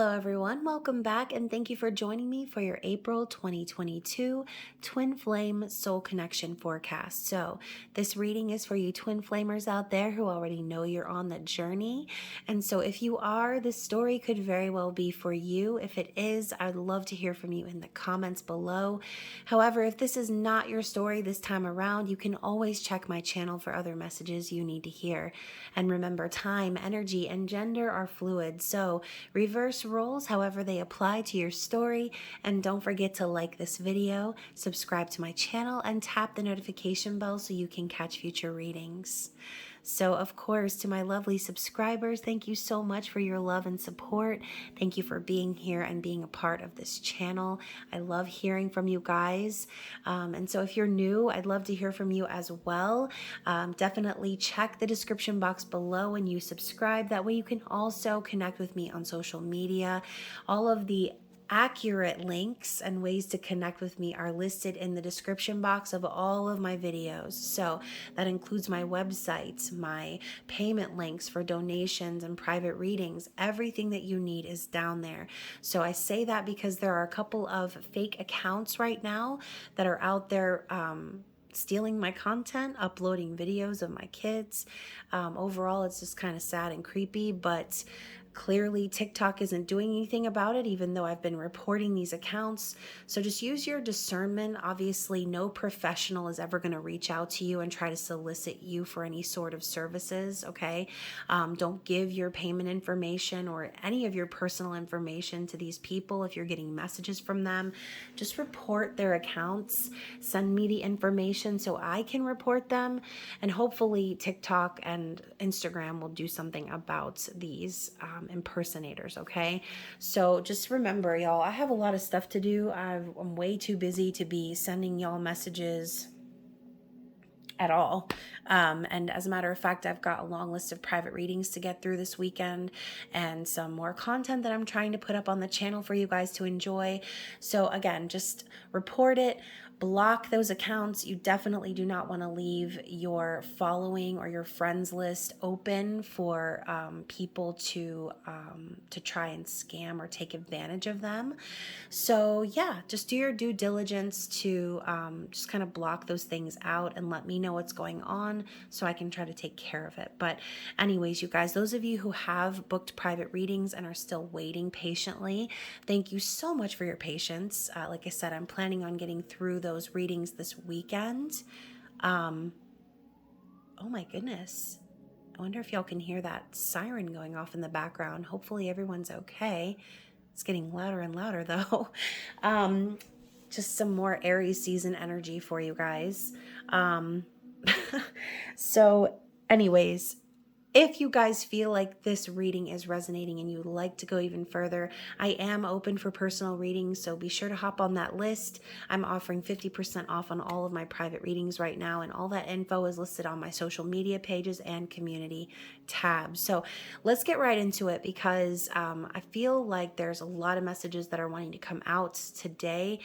Hello everyone, welcome back and thank you for joining me for your April 2022 Twin Flame Soul Connection forecast. So this reading is for you twin flamers out there who already know you're on the journey. And so if you are, this story could very well be for you. If it is, I'd love to hear from you in the comments below. However, if this is not your story this time around, you can always check my channel for other messages you need to hear. And remember, time, energy, and gender are fluid. So reverse roles however they apply to your story, and don't forget to like this video, subscribe to my channel, and tap the notification bell so you can catch future readings. So of course, to my lovely subscribers, thank you so much for your love and support. Thank you for being here and being a part of this channel. I love hearing from you guys. And so if you're new, I'd love to hear from you as well. Definitely check the description box below when you subscribe. That way you can also connect with me on social media. All of the accurate links and ways to connect with me are listed in the description box of all of my videos. So that includes my website, my payment links for donations and private readings. Everything that you need is down there. So I say that because there are a couple of fake accounts right now that are out there stealing my content, uploading videos of my kids. Overall, it's just kind of sad and creepy, but clearly TikTok isn't doing anything about it, even though I've been reporting these accounts. So just use your discernment. Obviously, no professional is ever going to reach out to you and try to solicit you for any sort of services, okay? Don't give your payment information or any of your personal information to these people if you're getting messages from them. Just report their accounts. Send me the information so I can report them. And hopefully TikTok and Instagram will do something about these impersonators, okay? So just remember, y'all, I have a lot of stuff to do. I'm way too busy to be sending y'all messages at all. And as a matter of fact, I've got a long list of private readings to get through this weekend and some more content that I'm trying to put up on the channel for you guys to enjoy. So again, just report it. Block those accounts. You definitely do not want to leave your following or your friends list open for people to try and scam or take advantage of them. So yeah, just do your due diligence to just kind of block those things out and let me know what's going on so I can try to take care of it. But anyways, you guys, those of you who have booked private readings and are still waiting patiently, thank you so much for your patience. Like I said, I'm planning on getting through those readings this weekend. Oh my goodness. I wonder if y'all can hear that siren going off in the background. Hopefully everyone's okay. It's getting louder and louder though. Just some more Aries season energy for you guys. So anyways, if you guys feel like this reading is resonating and you'd like to go even further, I am open for personal readings, so be sure to hop on that list. I'm offering 50% off on all of my private readings right now, and all that info is listed on my social media pages and community tabs. So let's get right into it because I feel like there's a lot of messages that are wanting to come out today.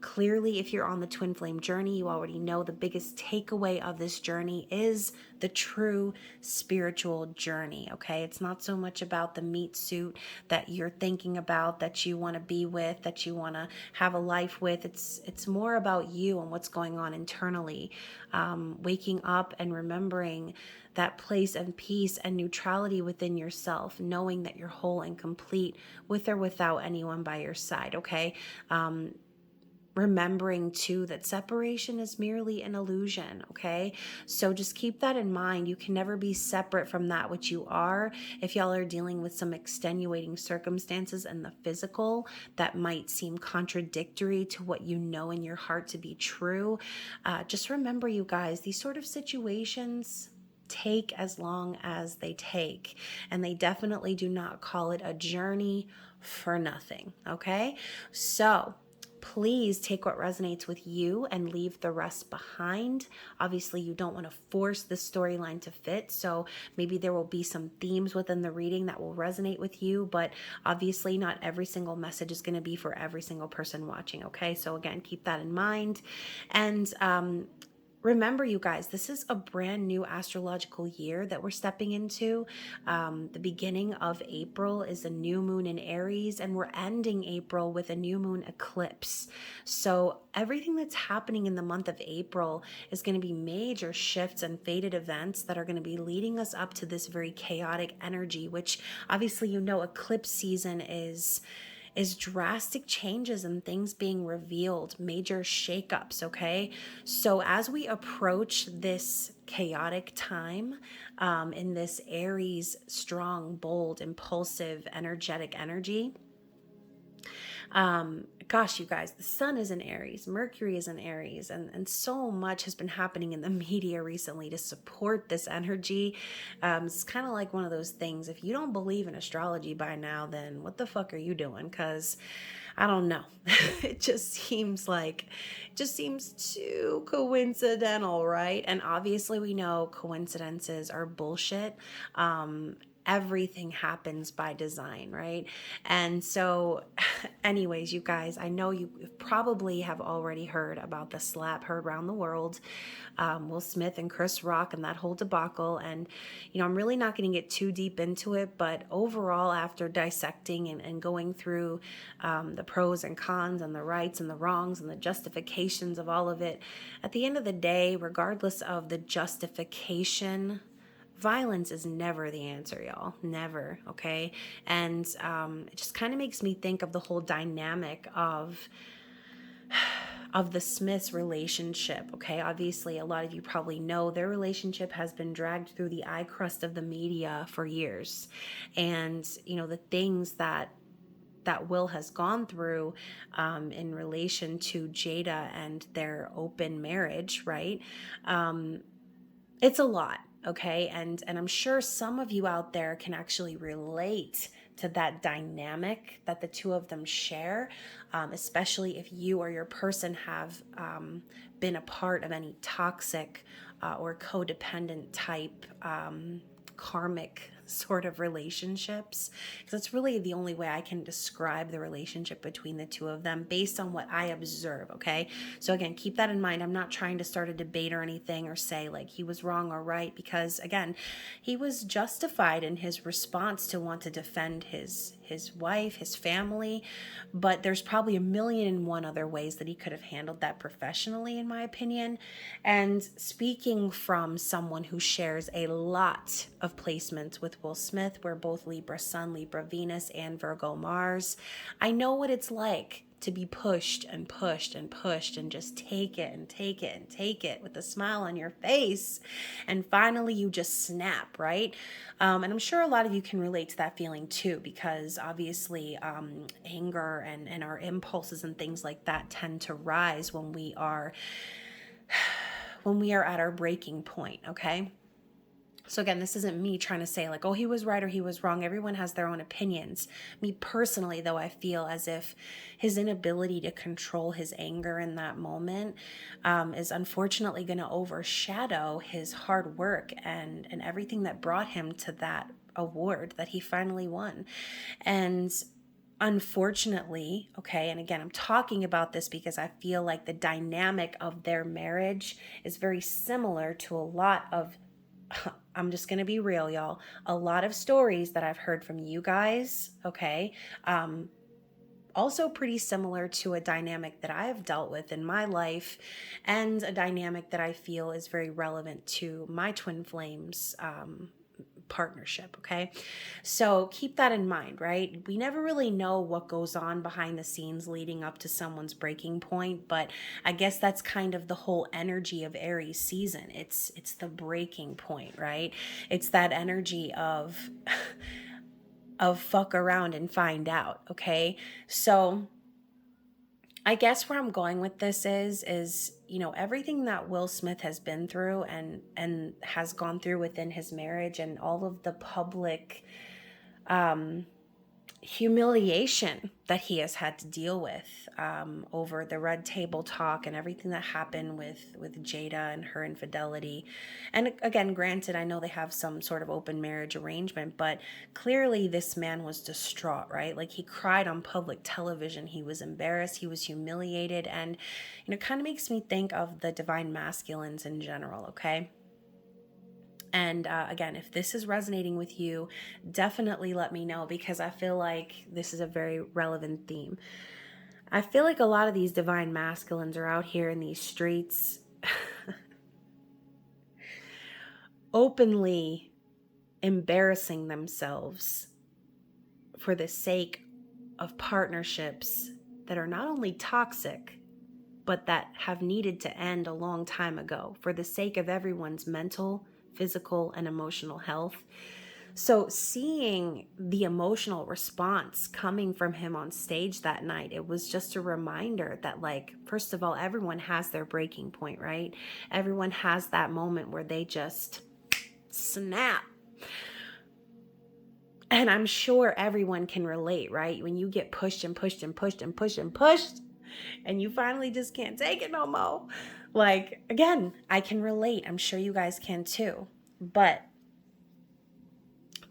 Clearly, if you're on the twin flame journey, you already know the biggest takeaway of this journey is the true spiritual journey, okay? It's not so much about the meat suit that you're thinking about, that you want to be with, that you want to have a life with. It's more about you and what's going on internally. Waking up and remembering that place of peace and neutrality within yourself, knowing that you're whole and complete with or without anyone by your side, okay? Remembering too that separation is merely an illusion, okay? So just keep that in mind. You can never be separate from that which you are. If y'all are dealing with some extenuating circumstances in the physical that might seem contradictory to what you know in your heart to be true, just remember, you guys, these sort of situations take as long as they take, and they definitely do not call it a journey for nothing, okay? So please take what resonates with you and leave the rest behind. Obviously, you don't want to force the storyline to fit, so maybe there will be some themes within the reading that will resonate with you, but obviously not every single message is going to be for every single person watching, okay? So again, keep that in mind. And remember, you guys, this is a brand new astrological year that we're stepping into. The beginning of April is a new moon in Aries, and we're ending April with a new moon eclipse. So everything that's happening in the month of April is going to be major shifts and fated events that are going to be leading us up to this very chaotic energy, which obviously, eclipse season is drastic changes and things being revealed, major shakeups, okay? So as we approach this chaotic time, in this Aries, strong, bold, impulsive, energetic energy, gosh, you guys, the sun is in Aries, Mercury is in Aries, and so much has been happening in the media recently to support this energy. It's kind of like one of those things. If you don't believe in astrology by now, then what the fuck are you doing? Because I don't know. It just seems too coincidental, right? And obviously we know coincidences are bullshit. Everything happens by design, right? And so anyways, you guys, I know you probably have already heard about the slap heard around the world, Will Smith and Chris Rock and that whole debacle. And, I'm really not going to get too deep into it, but overall, after dissecting and going through the pros and cons and the rights and the wrongs and the justifications of all of it, at the end of the day, regardless of the justification, violence is never the answer, y'all. Never, okay? And it just kind of makes me think of the whole dynamic of the Smiths' relationship, okay? Obviously, a lot of you probably know their relationship has been dragged through the eye crust of the media for years. And, the things that Will has gone through in relation to Jada and their open marriage, right? It's a lot, okay? And I'm sure some of you out there can actually relate to that dynamic that the two of them share, especially if you or your person have been a part of any toxic or codependent type karmic sort of relationships, because that's really the only way I can describe the relationship between the two of them based on what I observe, okay? So again, keep that in mind. I'm not trying to start a debate or anything or say like he was wrong or right, because again, he was justified in his response to want to defend his wife, his family, but there's probably a million and one other ways that he could have handled that professionally, in my opinion. And speaking from someone who shares a lot of placements with Will Smith, we're both Libra Sun, Libra Venus, and Virgo Mars, I know what it's like to be pushed and pushed and pushed and just take it and take it and take it with a smile on your face. And finally, you just snap, right? And I'm sure a lot of you can relate to that feeling too, because obviously anger and our impulses and things like that tend to rise when we are at our breaking point, okay? So again, this isn't me trying to say like, oh, he was right or he was wrong. Everyone has their own opinions. Me personally, though, I feel as if his inability to control his anger in that moment is unfortunately going to overshadow his hard work and everything that brought him to that award that he finally won. And unfortunately, okay, and again, I'm talking about this because I feel like the dynamic of their marriage is very similar to a lot of, I'm just going to be real, y'all, a lot of stories that I've heard from you guys, okay, also pretty similar to a dynamic that I have dealt with in my life, and a dynamic that I feel is very relevant to my twin flames partnership, okay? So keep that in mind, right? We never really know what goes on behind the scenes leading up to someone's breaking point, but I guess that's kind of the whole energy of Aries season. It's the breaking point, right? It's that energy of fuck around and find out, okay? So I guess where I'm going with this is everything that Will Smith has been through and has gone through within his marriage, and all of the public humiliation that he has had to deal with over the red table talk and everything that happened with Jada and her infidelity. And again, granted, I know they have some sort of open marriage arrangement, but clearly this man was distraught, right? Like, he cried on public television. He was embarrassed. He was humiliated. And, it kind of makes me think of the divine masculines in general, okay? And again, if this is resonating with you, definitely let me know, because I feel like this is a very relevant theme. I feel like a lot of these divine masculines are out here in these streets openly embarrassing themselves for the sake of partnerships that are not only toxic, but that have needed to end a long time ago for the sake of everyone's mental, physical, and emotional health. So seeing the emotional response coming from him on stage that night, it was just a reminder that, like, first of all, everyone has their breaking point, right? Everyone has that moment where they just snap. And I'm sure everyone can relate, right? When you get pushed and pushed and pushed and pushed and pushed, and you finally just can't take it no more. Like, again, I can relate. I'm sure you guys can too. But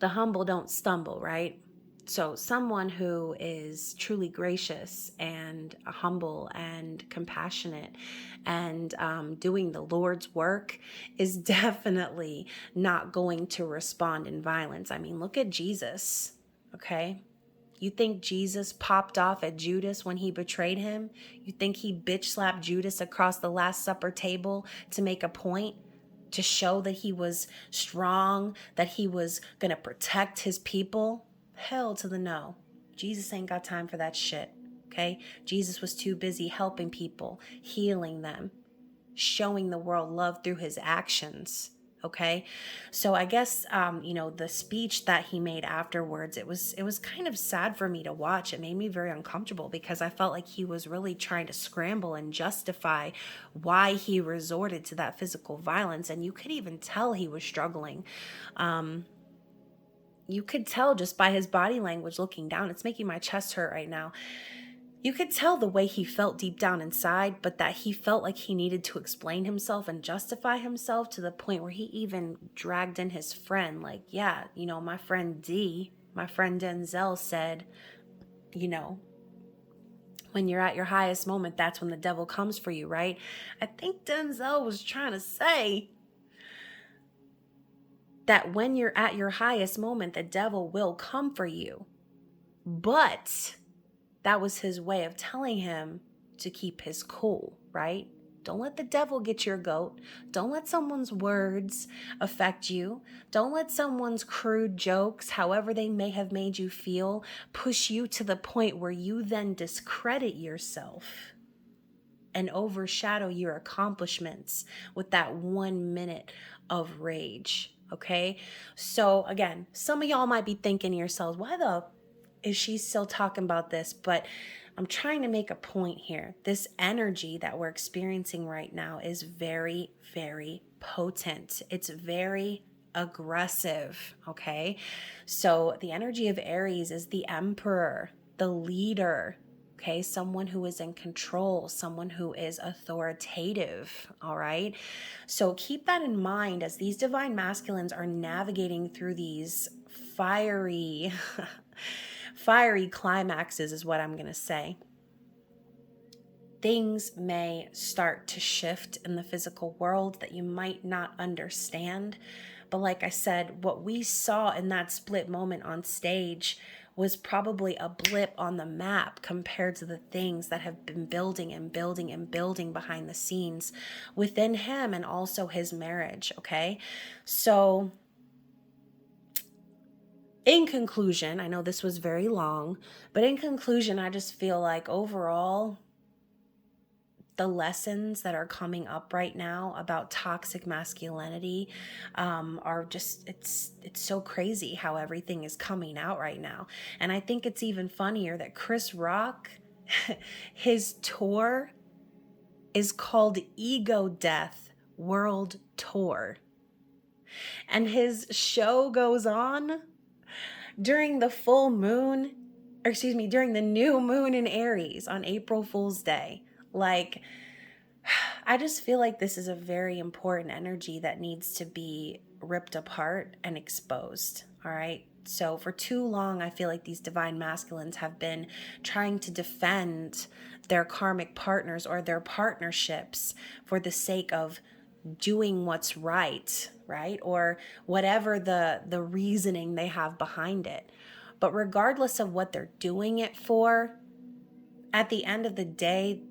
the humble don't stumble, right? So someone who is truly gracious and humble and compassionate and doing the Lord's work is definitely not going to respond in violence. I mean, look at Jesus, okay? You think Jesus popped off at Judas when he betrayed him? You think he bitch slapped Judas across the Last Supper table to make a point? To show that he was strong, that he was going to protect his people? Hell to the no. Jesus ain't got time for that shit, okay? Jesus was too busy helping people, healing them, showing the world love through his actions. Okay. So I guess, the speech that he made afterwards, it was kind of sad for me to watch. It made me very uncomfortable because I felt like he was really trying to scramble and justify why he resorted to that physical violence. And you could even tell he was struggling. You could tell just by his body language looking down. It's making my chest hurt right now. You could tell the way he felt deep down inside, but that he felt like he needed to explain himself and justify himself to the point where he even dragged in his friend. Like, yeah, my friend my friend Denzel said, when you're at your highest moment, that's when the devil comes for you, right? I think Denzel was trying to say that when you're at your highest moment, the devil will come for you. But that was his way of telling him to keep his cool, right? Don't let the devil get your goat. Don't let someone's words affect you. Don't let someone's crude jokes, however they may have made you feel, push you to the point where you then discredit yourself and overshadow your accomplishments with that 1 minute of rage, okay? So again, some of y'all might be thinking to yourselves, why the is she still talking about this? But I'm trying to make a point here. This energy that we're experiencing right now is very, very potent. It's very aggressive, okay? So the energy of Aries is the emperor, the leader, okay? Someone who is in control, someone who is authoritative, all right? So keep that in mind as these divine masculines are navigating through these fiery climaxes is what I'm going to say. Things may start to shift in the physical world that you might not understand. But like I said, what we saw in that split moment on stage was probably a blip on the map compared to the things that have been building and building and building behind the scenes within him and also his marriage, okay? So in conclusion, I know this was very long, but in conclusion, I just feel like overall, the lessons that are coming up right now about toxic masculinity are just, it's so crazy how everything is coming out right now. And I think it's even funnier that Chris Rock, his tour is called Ego Death World Tour. And his show goes on during the full moon during the new moon in Aries on April Fool's Day. Like, I just feel like this is a very important energy that needs to be ripped apart and exposed. All right. So for too long, I feel like these divine masculines have been trying to defend their karmic partners or their partnerships for the sake of doing what's right, right? Or whatever the reasoning they have behind it. But regardless of what they're doing it for, at the end of the day,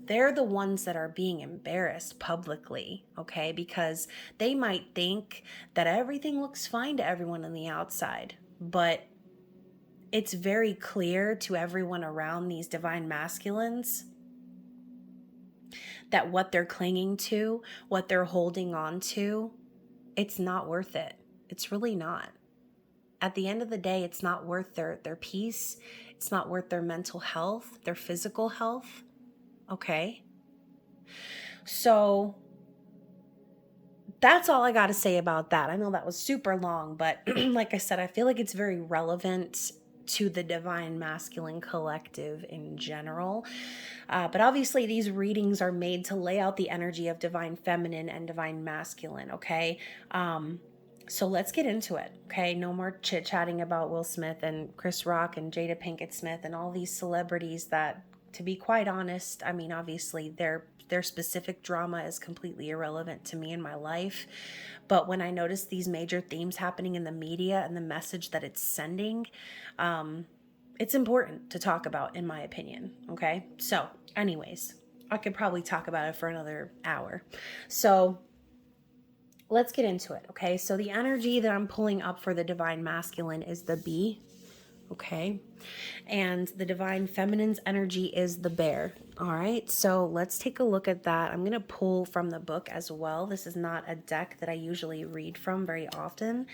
they're the ones that are being embarrassed publicly, okay? Because they might think that everything looks fine to everyone on the outside, but it's very clear to everyone around these divine masculines that what they're clinging to, what they're holding on to, it's not worth it. It's really not. At the end of the day, it's not worth their peace. It's not worth their mental health, their physical health. Okay? So that's all I got to say about that. I know that was super long, but like I said, I feel like it's very relevant to the divine masculine collective in general. But obviously these readings are made to lay out the energy of divine feminine and divine masculine, okay? So let's get into it, okay? No more chit-chatting about Will Smith and Chris Rock and Jada Pinkett Smith and all these celebrities that, to be quite honest, I mean, obviously their specific drama is completely irrelevant to me in my life. But when I notice these major themes happening in the media and the message that it's sending, it's important to talk about, in my opinion, okay? So anyways, I could probably talk about it for another hour. So let's get into it, okay? So the energy that I'm pulling up for the divine masculine is the bee, okay? And the divine feminine's energy is the bear, all right? So let's take a look at that. I'm going to pull from the book as well. This is not a deck that I usually read from very often.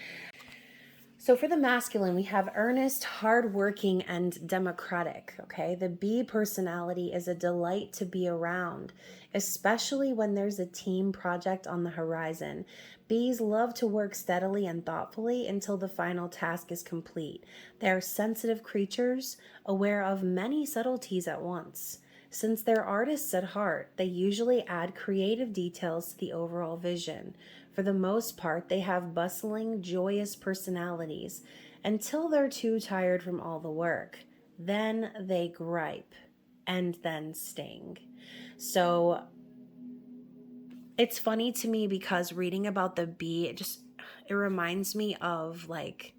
So for the masculine, we have earnest, hardworking, and democratic, okay? The bee personality is a delight to be around, especially when there's a team project on the horizon. Bees love to work steadily and thoughtfully until the final task is complete. They are sensitive creatures, aware of many subtleties at once. Since they're artists at heart, they usually add creative details to the overall vision. For the most part, they have bustling, joyous personalities until they're too tired from all the work. Then they gripe and then sting. So it's funny to me because reading about the bee, it reminds me of like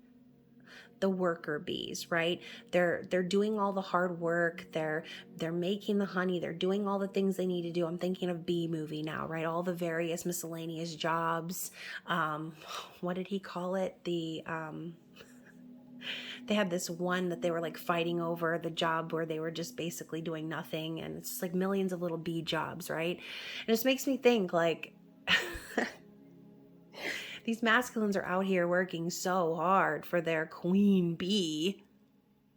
the worker bees, right? They're doing all the hard work. They're making the honey. They're doing all the things they need to do. I'm thinking of Bee Movie now, right? All the various miscellaneous jobs. What did he call it? They had this one that they were like fighting over, the job where they were just basically doing nothing, and it's just like millions of little bee jobs, right? It just makes me think like these masculines are out here working so hard for their queen bee,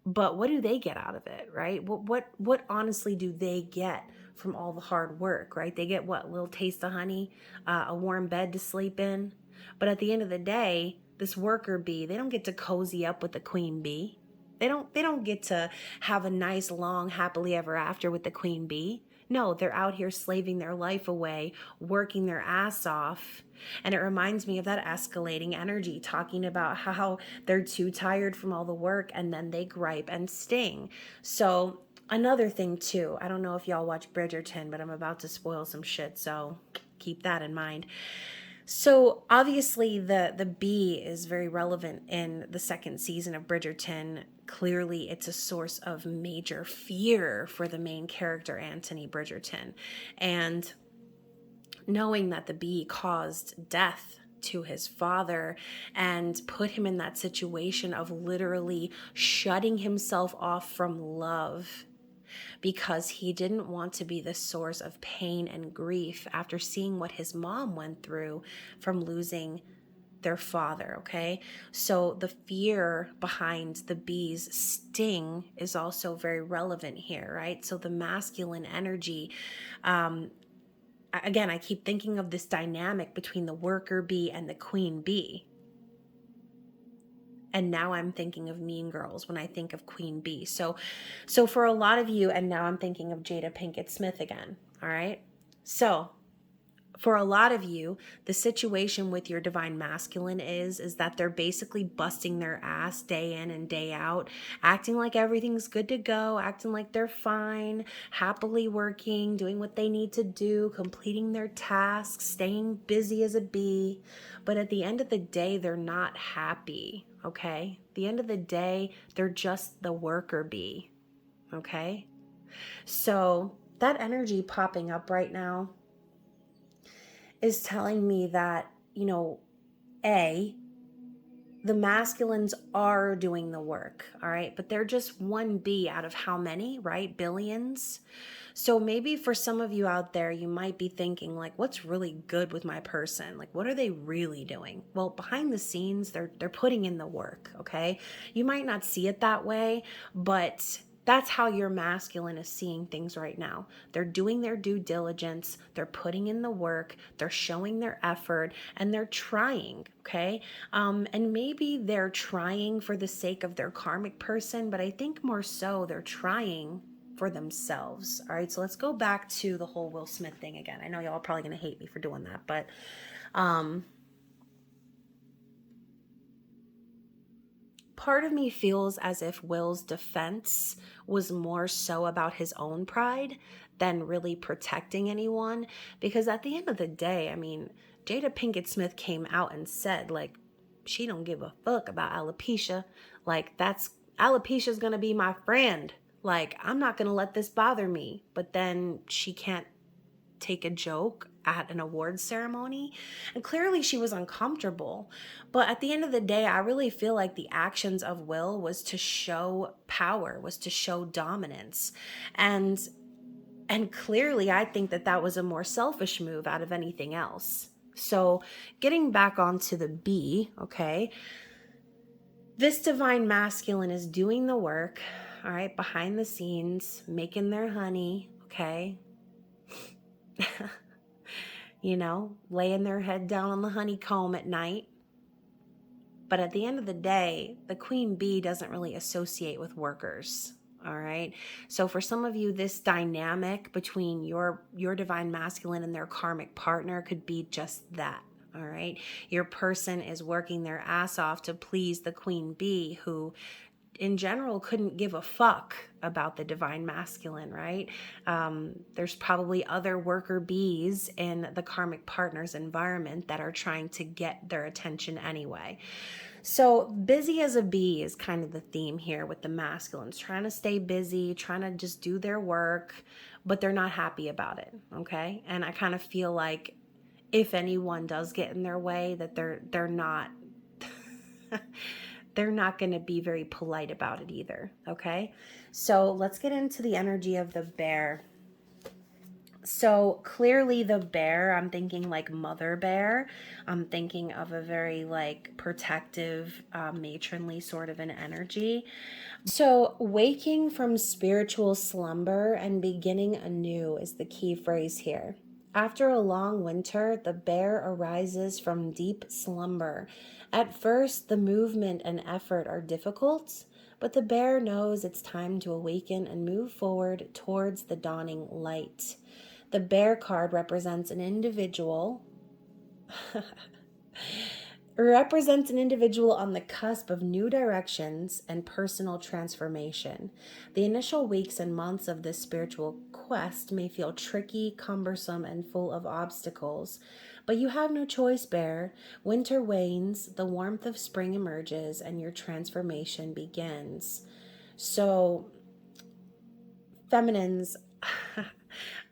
but what do they get out of it, right? What honestly do they get from all the hard work, right? They get what? A little taste of honey, a warm bed to sleep in. But at the end of the day, this worker bee, they don't get to cozy up with the queen bee. They don't get to have a nice long happily ever after with the queen bee. No, they're out here slaving their life away, working their ass off. And it reminds me of that escalating energy, talking about how they're too tired from all the work and then they gripe and sting. So another thing too, I don't know if y'all watch Bridgerton, but I'm about to spoil some shit, so keep that in mind. So obviously the bee is very relevant in the second season of Bridgerton. Clearly it's a source of major fear for the main character, Anthony Bridgerton. And knowing that the bee caused death to his father and put him in that situation of literally shutting himself off from love because he didn't want to be the source of pain and grief after seeing what his mom went through from losing their father, okay? So the fear behind the bee's sting is also very relevant here, right? So the masculine energy, again, I keep thinking of this dynamic between the worker bee and the queen bee. And now I'm thinking of Mean Girls when I think of Queen Bee. So for a lot of you, and now I'm thinking of Jada Pinkett Smith again. All right. So for a lot of you, the situation with your divine masculine is that they're basically busting their ass day in and day out, acting like everything's good to go, acting like they're fine, happily working, doing what they need to do, completing their tasks, staying busy as a bee. But at the end of the day, they're not happy, okay? At the end of the day, they're just the worker bee, okay? So that energy popping up right now is telling me that, the masculines are doing the work, all right? But they're just one bee out of how many, right? Billions. So maybe for some of you out there, you might be thinking like, what's really good with my person? Like, what are they really doing? Well, behind the scenes, they're putting in the work, okay? You might not see it that way, but that's how your masculine is seeing things right now. They're doing their due diligence, they're putting in the work, they're showing their effort, and they're trying, okay? And maybe they're trying for the sake of their karmic person, but I think more so they're trying for themselves. All right, so let's go back to the whole Will Smith thing again. I know y'all are probably going to hate me for doing that, but part of me feels as if Will's defense was more so about his own pride than really protecting anyone. Because at the end of the day, I mean, Jada Pinkett Smith came out and said, like, she don't give a fuck about alopecia. Like, alopecia's gonna be my friend. Like, I'm not gonna let this bother me. But then she can't take a joke at an awards ceremony, and clearly she was uncomfortable. But at the end of the day, I really feel like the actions of Will was to show power, was to show dominance, and clearly I think that was a more selfish move out of anything else. So getting back onto the bee, okay, this divine masculine is doing the work, all right, behind the scenes, making their honey, okay. Laying their head down on the honeycomb at night. But at the end of the day, the queen bee doesn't really associate with workers. All right. So for some of you, this dynamic between your divine masculine and their karmic partner could be just that. All right. Your person is working their ass off to please the queen bee, who in general couldn't give a fuck about the divine masculine, right? There's probably other worker bees in the karmic partner's environment that are trying to get their attention anyway. So busy as a bee is kind of the theme here with the masculines, trying to stay busy, trying to just do their work, but they're not happy about it, okay? And I kind of feel like if anyone does get in their way, that they're not they're not going to be very polite about it either, okay? So let's get into the energy of the bear. So clearly the bear, I'm thinking like mother bear. I'm thinking of a very like protective, matronly sort of an energy. So waking from spiritual slumber and beginning anew is the key phrase here. After a long winter, the bear arises from deep slumber. At first, the movement and effort are difficult, but the bear knows it's time to awaken and move forward towards the dawning light. The bear card represents an individual on the cusp of new directions and personal transformation. The initial weeks and months of this spiritual quest may feel tricky, cumbersome, and full of obstacles. But you have no choice, bear. Winter wanes, the warmth of spring emerges, and your transformation begins. So, feminines,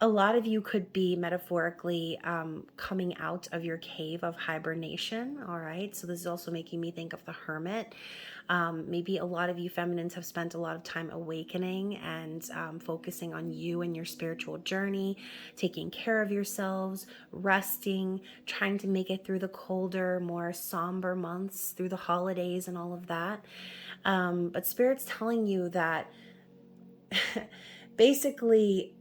a lot of you could be metaphorically coming out of your cave of hibernation, all right? So this is also making me think of the Hermit. Maybe a lot of you feminines have spent a lot of time awakening and focusing on you and your spiritual journey, taking care of yourselves, resting, trying to make it through the colder, more somber months, through the holidays and all of that. But Spirit's telling you that basically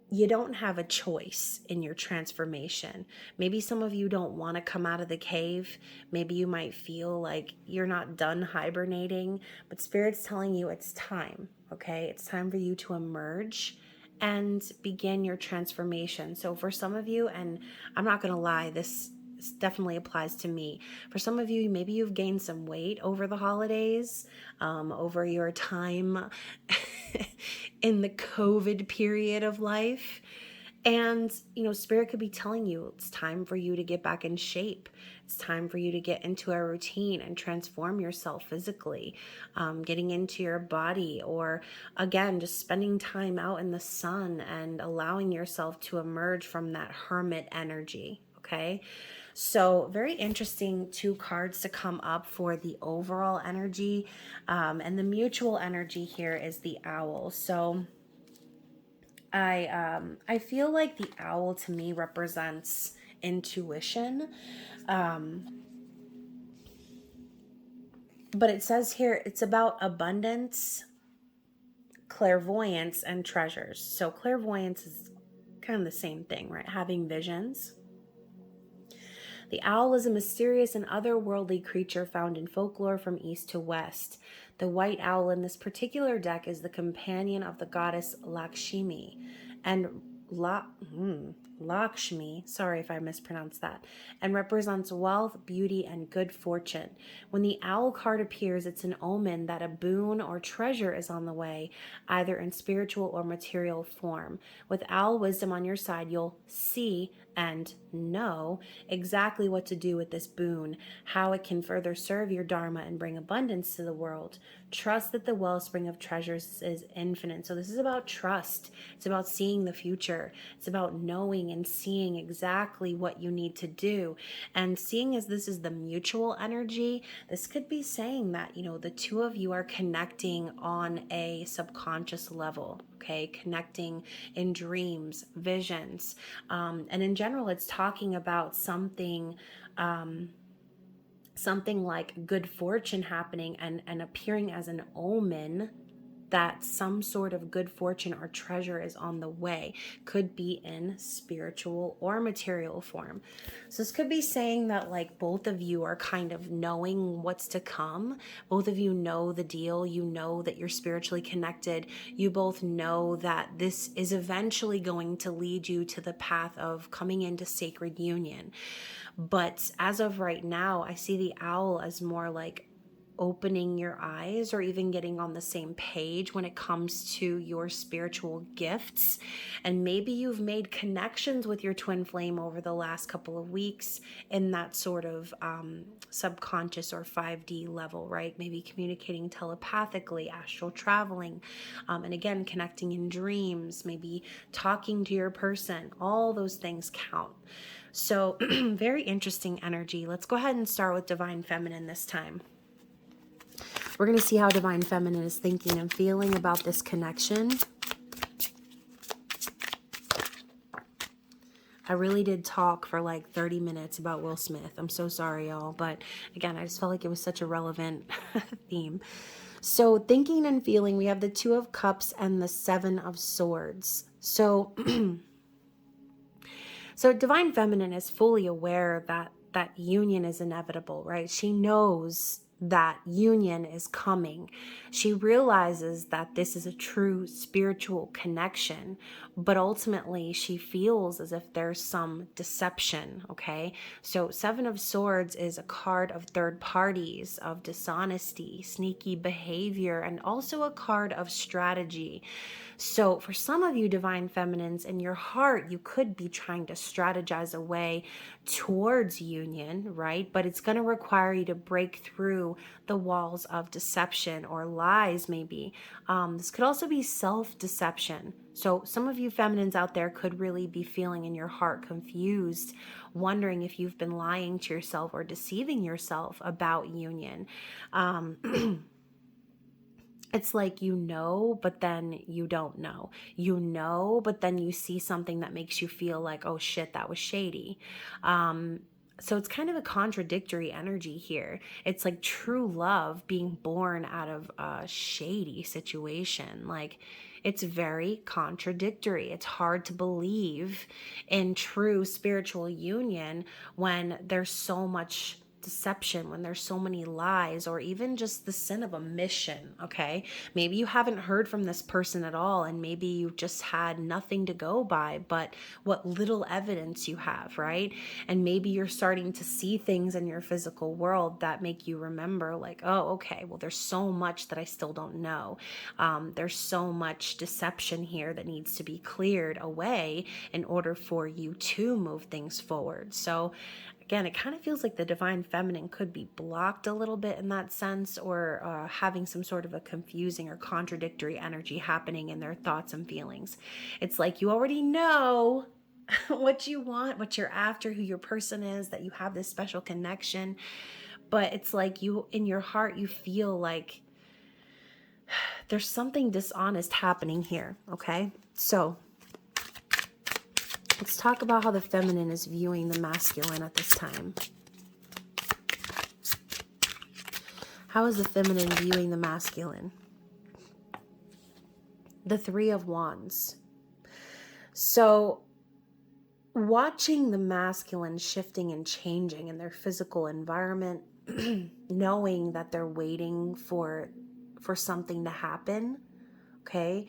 you don't have a choice in your transformation. Maybe some of you don't want to come out of the cave. Maybe you might feel like you're not done hibernating, but Spirit's telling you it's time, okay? It's time for you to emerge and begin your transformation. So for some of you, and I'm not going to lie, this definitely applies to me. For some of you, maybe you've gained some weight over the holidays, over your time in the COVID period of life. And, Spirit could be telling you it's time for you to get back in shape. It's time for you to get into a routine and transform yourself physically, getting into your body, or again, just spending time out in the sun and allowing yourself to emerge from that hermit energy. Okay. So very interesting 2 cards to come up for the overall energy. And the mutual energy here is the owl. So I feel like the owl to me represents intuition. But it says here it's about abundance, clairvoyance, and treasures. So clairvoyance is kind of the same thing, right? Having visions. The owl is a mysterious and otherworldly creature found in folklore from east to west. The white owl in this particular deck is the companion of the goddess Lakshmi, and Lakshmi, sorry if I mispronounced that, and represents wealth, beauty, and good fortune. When the owl card appears, it's an omen that a boon or treasure is on the way, either in spiritual or material form. With owl wisdom on your side, you'll see and know exactly what to do with this boon, how it can further serve your dharma and bring abundance to the world. Trust that the wellspring of treasures is infinite. So this is about trust. It's about seeing the future. It's about knowing and seeing exactly what you need to do. And seeing as this is the mutual energy, this could be saying that, the 2 of you are connecting on a subconscious level. Okay, connecting in dreams, visions, and in general, it's talking about something like good fortune happening and appearing as an omen that some sort of good fortune or treasure is on the way. Could be in spiritual or material form. So this could be saying that like both of you are kind of knowing what's to come. Both of you know the deal. You know that you're spiritually connected. You both know that this is eventually going to lead you to the path of coming into sacred union. But as of right now, I see the owl as more like opening your eyes or even getting on the same page when it comes to your spiritual gifts. And maybe you've made connections with your twin flame over the last couple of weeks in that sort of subconscious or 5D level, right? Maybe communicating telepathically, astral traveling, and again, connecting in dreams, maybe talking to your person. All those things count. So very interesting energy. Let's go ahead and start with Divine Feminine this time. We're going to see how Divine Feminine is thinking and feeling about this connection. I really did talk for like 30 minutes about Will Smith. I'm so sorry, y'all. But again, I just felt like it was such a relevant theme. So thinking and feeling, we have the 2 of Cups and the 7 of Swords. So Divine Feminine is fully aware that union is inevitable, right? She knows that union is coming. She realizes that this is a true spiritual connection, but ultimately she feels as if there's some deception, okay? So 7 of Swords is a card of third parties, of dishonesty, sneaky behavior, and also a card of strategy. So for some of you Divine Feminines, in your heart, you could be trying to strategize a way towards union, right? But it's going to require you to break through the walls of deception or lies, maybe. This could also be self-deception. So some of you feminines out there could really be feeling in your heart confused, wondering if you've been lying to yourself or deceiving yourself about union. It's like but then you don't know. But then you see something that makes you feel like, oh shit, that was shady. So it's kind of a contradictory energy here. It's like true love being born out of a shady situation. Like It's very contradictory. It's hard to believe in true spiritual union when there's so much deception, when there's so many lies, or even just the sin of omission. Okay, maybe you haven't heard from this person at all, and maybe you just had nothing to go by but what little evidence you have, right? And maybe you're starting to see things in your physical world that make you remember, like, oh, okay, well, there's so much that I still don't know. There's so much deception here that needs to be cleared away in order for you to move things forward. So again, it kind of feels like the divine feminine could be blocked a little bit in that sense, or having some sort of a confusing or contradictory energy happening in their thoughts and feelings. It's like you already know what you want, what you're after, who your person is, that you have this special connection. But it's like you, in your heart, you feel like there's something dishonest happening here. Okay, so let's talk about how the feminine is viewing the masculine at this time. How is the feminine viewing the masculine? The Three of Wands. So watching the masculine shifting and changing in their physical environment, knowing that they're waiting for something to happen. Okay,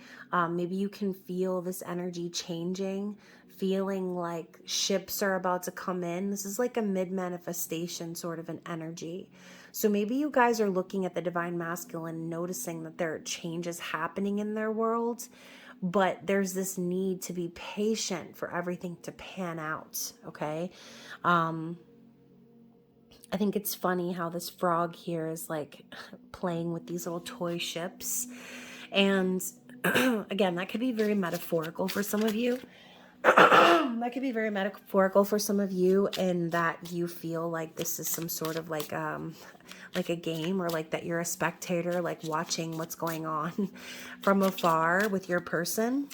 maybe you can feel this energy changing, feeling like ships are about to come in. This is like a mid-manifestation sort of an energy. So maybe you guys are looking at the divine masculine, noticing that there are changes happening in their world, but there's this need to be patient for everything to pan out, okay? I think it's funny how this frog here is like playing with these little toy ships. And again, that could be very metaphorical for some of you. That could be very metaphorical for some of you, in that you feel like this is some sort of like a game, or like that you're a spectator, like watching what's going on from afar with your person,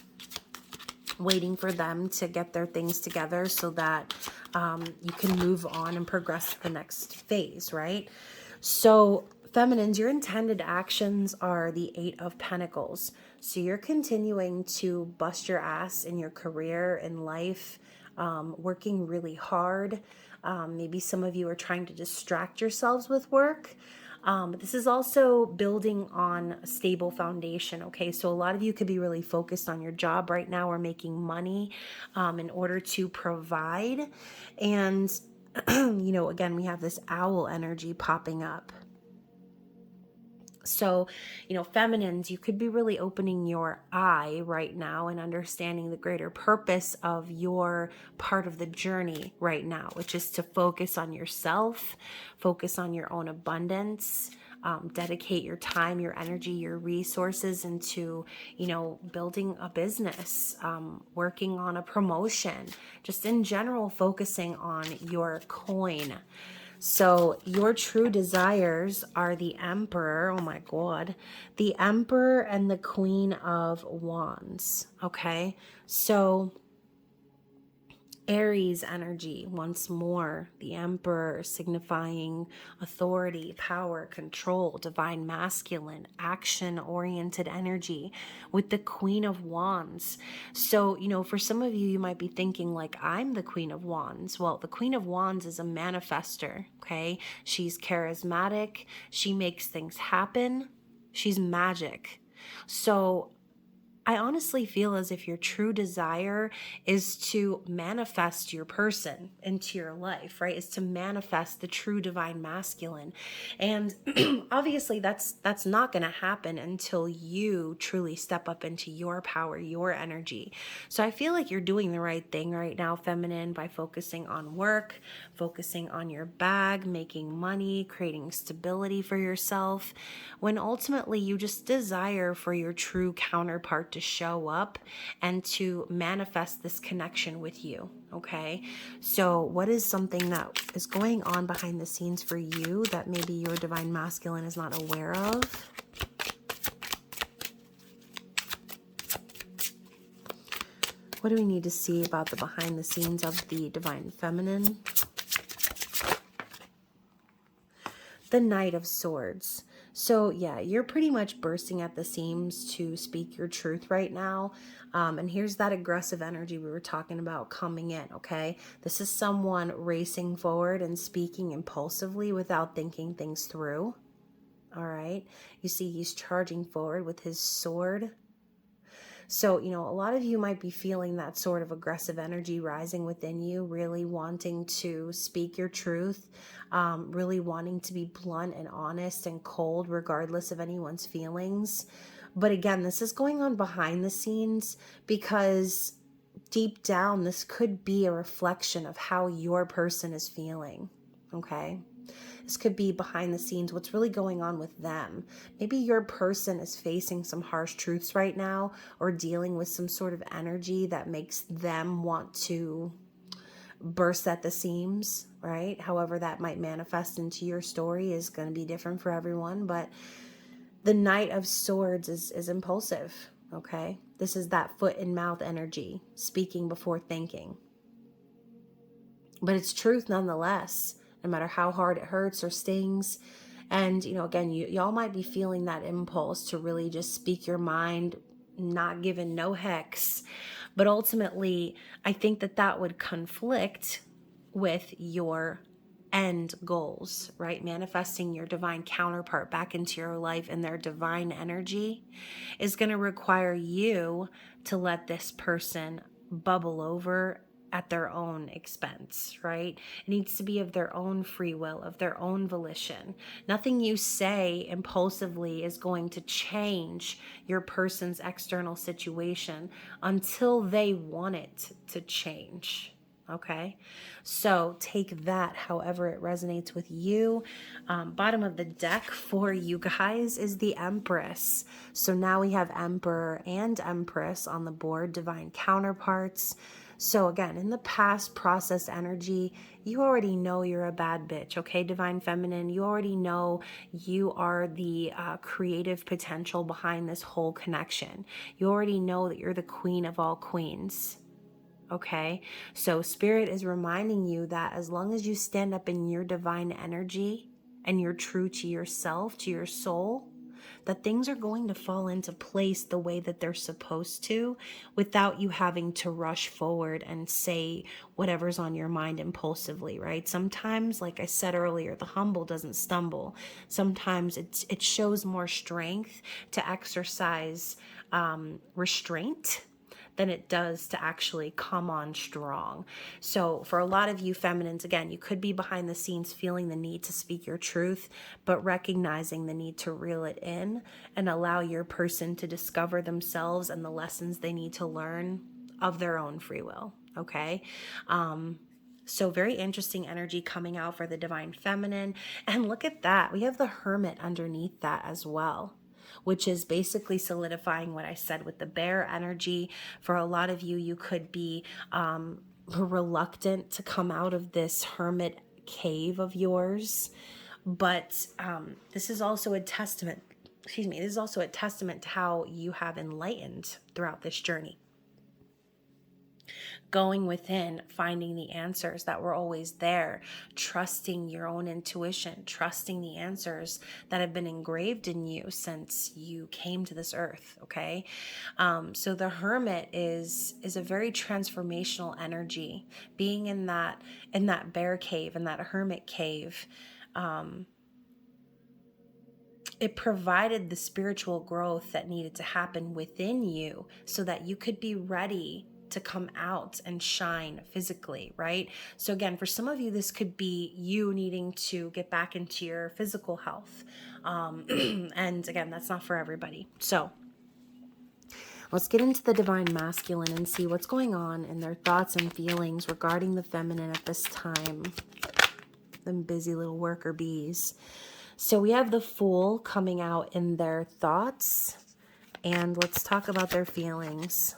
waiting for them to get their things together so that you can move on and progress to the next phase, right? So feminines, your intended actions are the Eight of Pentacles. So you're continuing to bust your ass in your career, in life, working really hard. Maybe some of you are trying to distract yourselves with work. But this is also building on a stable foundation, okay? So a lot of you could be really focused on your job right now, or making money in order to provide. And, again, we have this owl energy popping up. So, feminines, you could be really opening your eye right now and understanding the greater purpose of your part of the journey right now, which is to focus on yourself, focus on your own abundance, dedicate your time, your energy, your resources into, building a business, working on a promotion, just in general, focusing on your coin. So your true desires are the Emperor, oh my God, the Emperor and the Queen of Wands, okay? So Aries energy, once more, the Emperor signifying authority, power, control, divine masculine, action-oriented energy, with the Queen of Wands. So, for some of you, you might be thinking like, I'm the Queen of Wands. Well, the Queen of Wands is a manifester, okay? She's charismatic. She makes things happen. She's magic. So I honestly feel as if your true desire is to manifest your person into your life, right? Is to manifest the true divine masculine. And obviously that's not going to happen until you truly step up into your power, your energy. So I feel like you're doing the right thing right now, feminine, by focusing on work, focusing on your bag, making money, creating stability for yourself, when ultimately you just desire for your true counterpart to show up and to manifest this connection with you, okay? So what is something that is going on behind the scenes for you that maybe your divine masculine is not aware of? What do we need to see about the behind the scenes of the divine feminine? The Knight of Swords. So yeah, you're pretty much bursting at the seams to speak your truth right now. And here's that aggressive energy we were talking about coming in, okay? This is someone racing forward and speaking impulsively without thinking things through, all right? You see he's charging forward with his sword. So, a lot of you might be feeling that sort of aggressive energy rising within you, really wanting to speak your truth, really wanting to be blunt and honest and cold, regardless of anyone's feelings. But again, this is going on behind the scenes because deep down, this could be a reflection of how your person is feeling, okay? This could be behind the scenes, what's really going on with them. Maybe your person is facing some harsh truths right now or dealing with some sort of energy that makes them want to burst at the seams, right? However that might manifest into your story is going to be different for everyone, but the Knight of Swords is impulsive, okay? This is that foot and mouth energy, speaking before thinking. But it's truth nonetheless, no matter how hard it hurts or stings. And, again, y'all might be feeling that impulse to really just speak your mind, not giving no hex. But ultimately, I think that would conflict with your end goals, right? Manifesting your divine counterpart back into your life and their divine energy is going to require you to let this person bubble over at their own expense, right? It needs to be of their own free will, of their own volition. Nothing you say impulsively is going to change your person's external situation until they want it to change. Okay, so take that however it resonates with you. Bottom of the deck for you guys is the Empress. So now we have Emperor and Empress on the board, divine counterparts. So again, in the past process energy, you already know you're a bad bitch, okay, Divine Feminine? You already know you are the creative potential behind this whole connection. You already know that you're the queen of all queens. Okay, so Spirit is reminding you that as long as you stand up in your divine energy and you're true to yourself, to your soul, that things are going to fall into place the way that they're supposed to without you having to rush forward and say whatever's on your mind impulsively, right? Sometimes, like I said earlier, the humble doesn't stumble. Sometimes it shows more strength to exercise restraint than it does to actually come on strong. So for a lot of you feminines, again, you could be behind the scenes feeling the need to speak your truth, but recognizing the need to reel it in and allow your person to discover themselves and the lessons they need to learn of their own free will. Okay. So very interesting energy coming out for the Divine Feminine. And look at that. We have the Hermit underneath that as well, which is basically solidifying what I said with the bear energy. For a lot of you, you could be reluctant to come out of this hermit cave of yours. But this is also a testament, this is also a testament to how you have enlightened throughout this journey. Going within, finding the answers that were always there, trusting your own intuition, trusting the answers that have been engraved in you since you came to this earth, okay? So the Hermit is a very transformational energy. Being in that bear cave, in that hermit cave, it provided the spiritual growth that needed to happen within you so that you could be ready to come out and shine physically, right? So again, for some of you, this could be you needing to get back into your physical health. And again, that's not for everybody. So let's get into the Divine Masculine and see what's going on in their thoughts and feelings regarding the feminine at this time. Them busy little worker bees. So we have the Fool coming out in their thoughts, and let's talk about their feelings.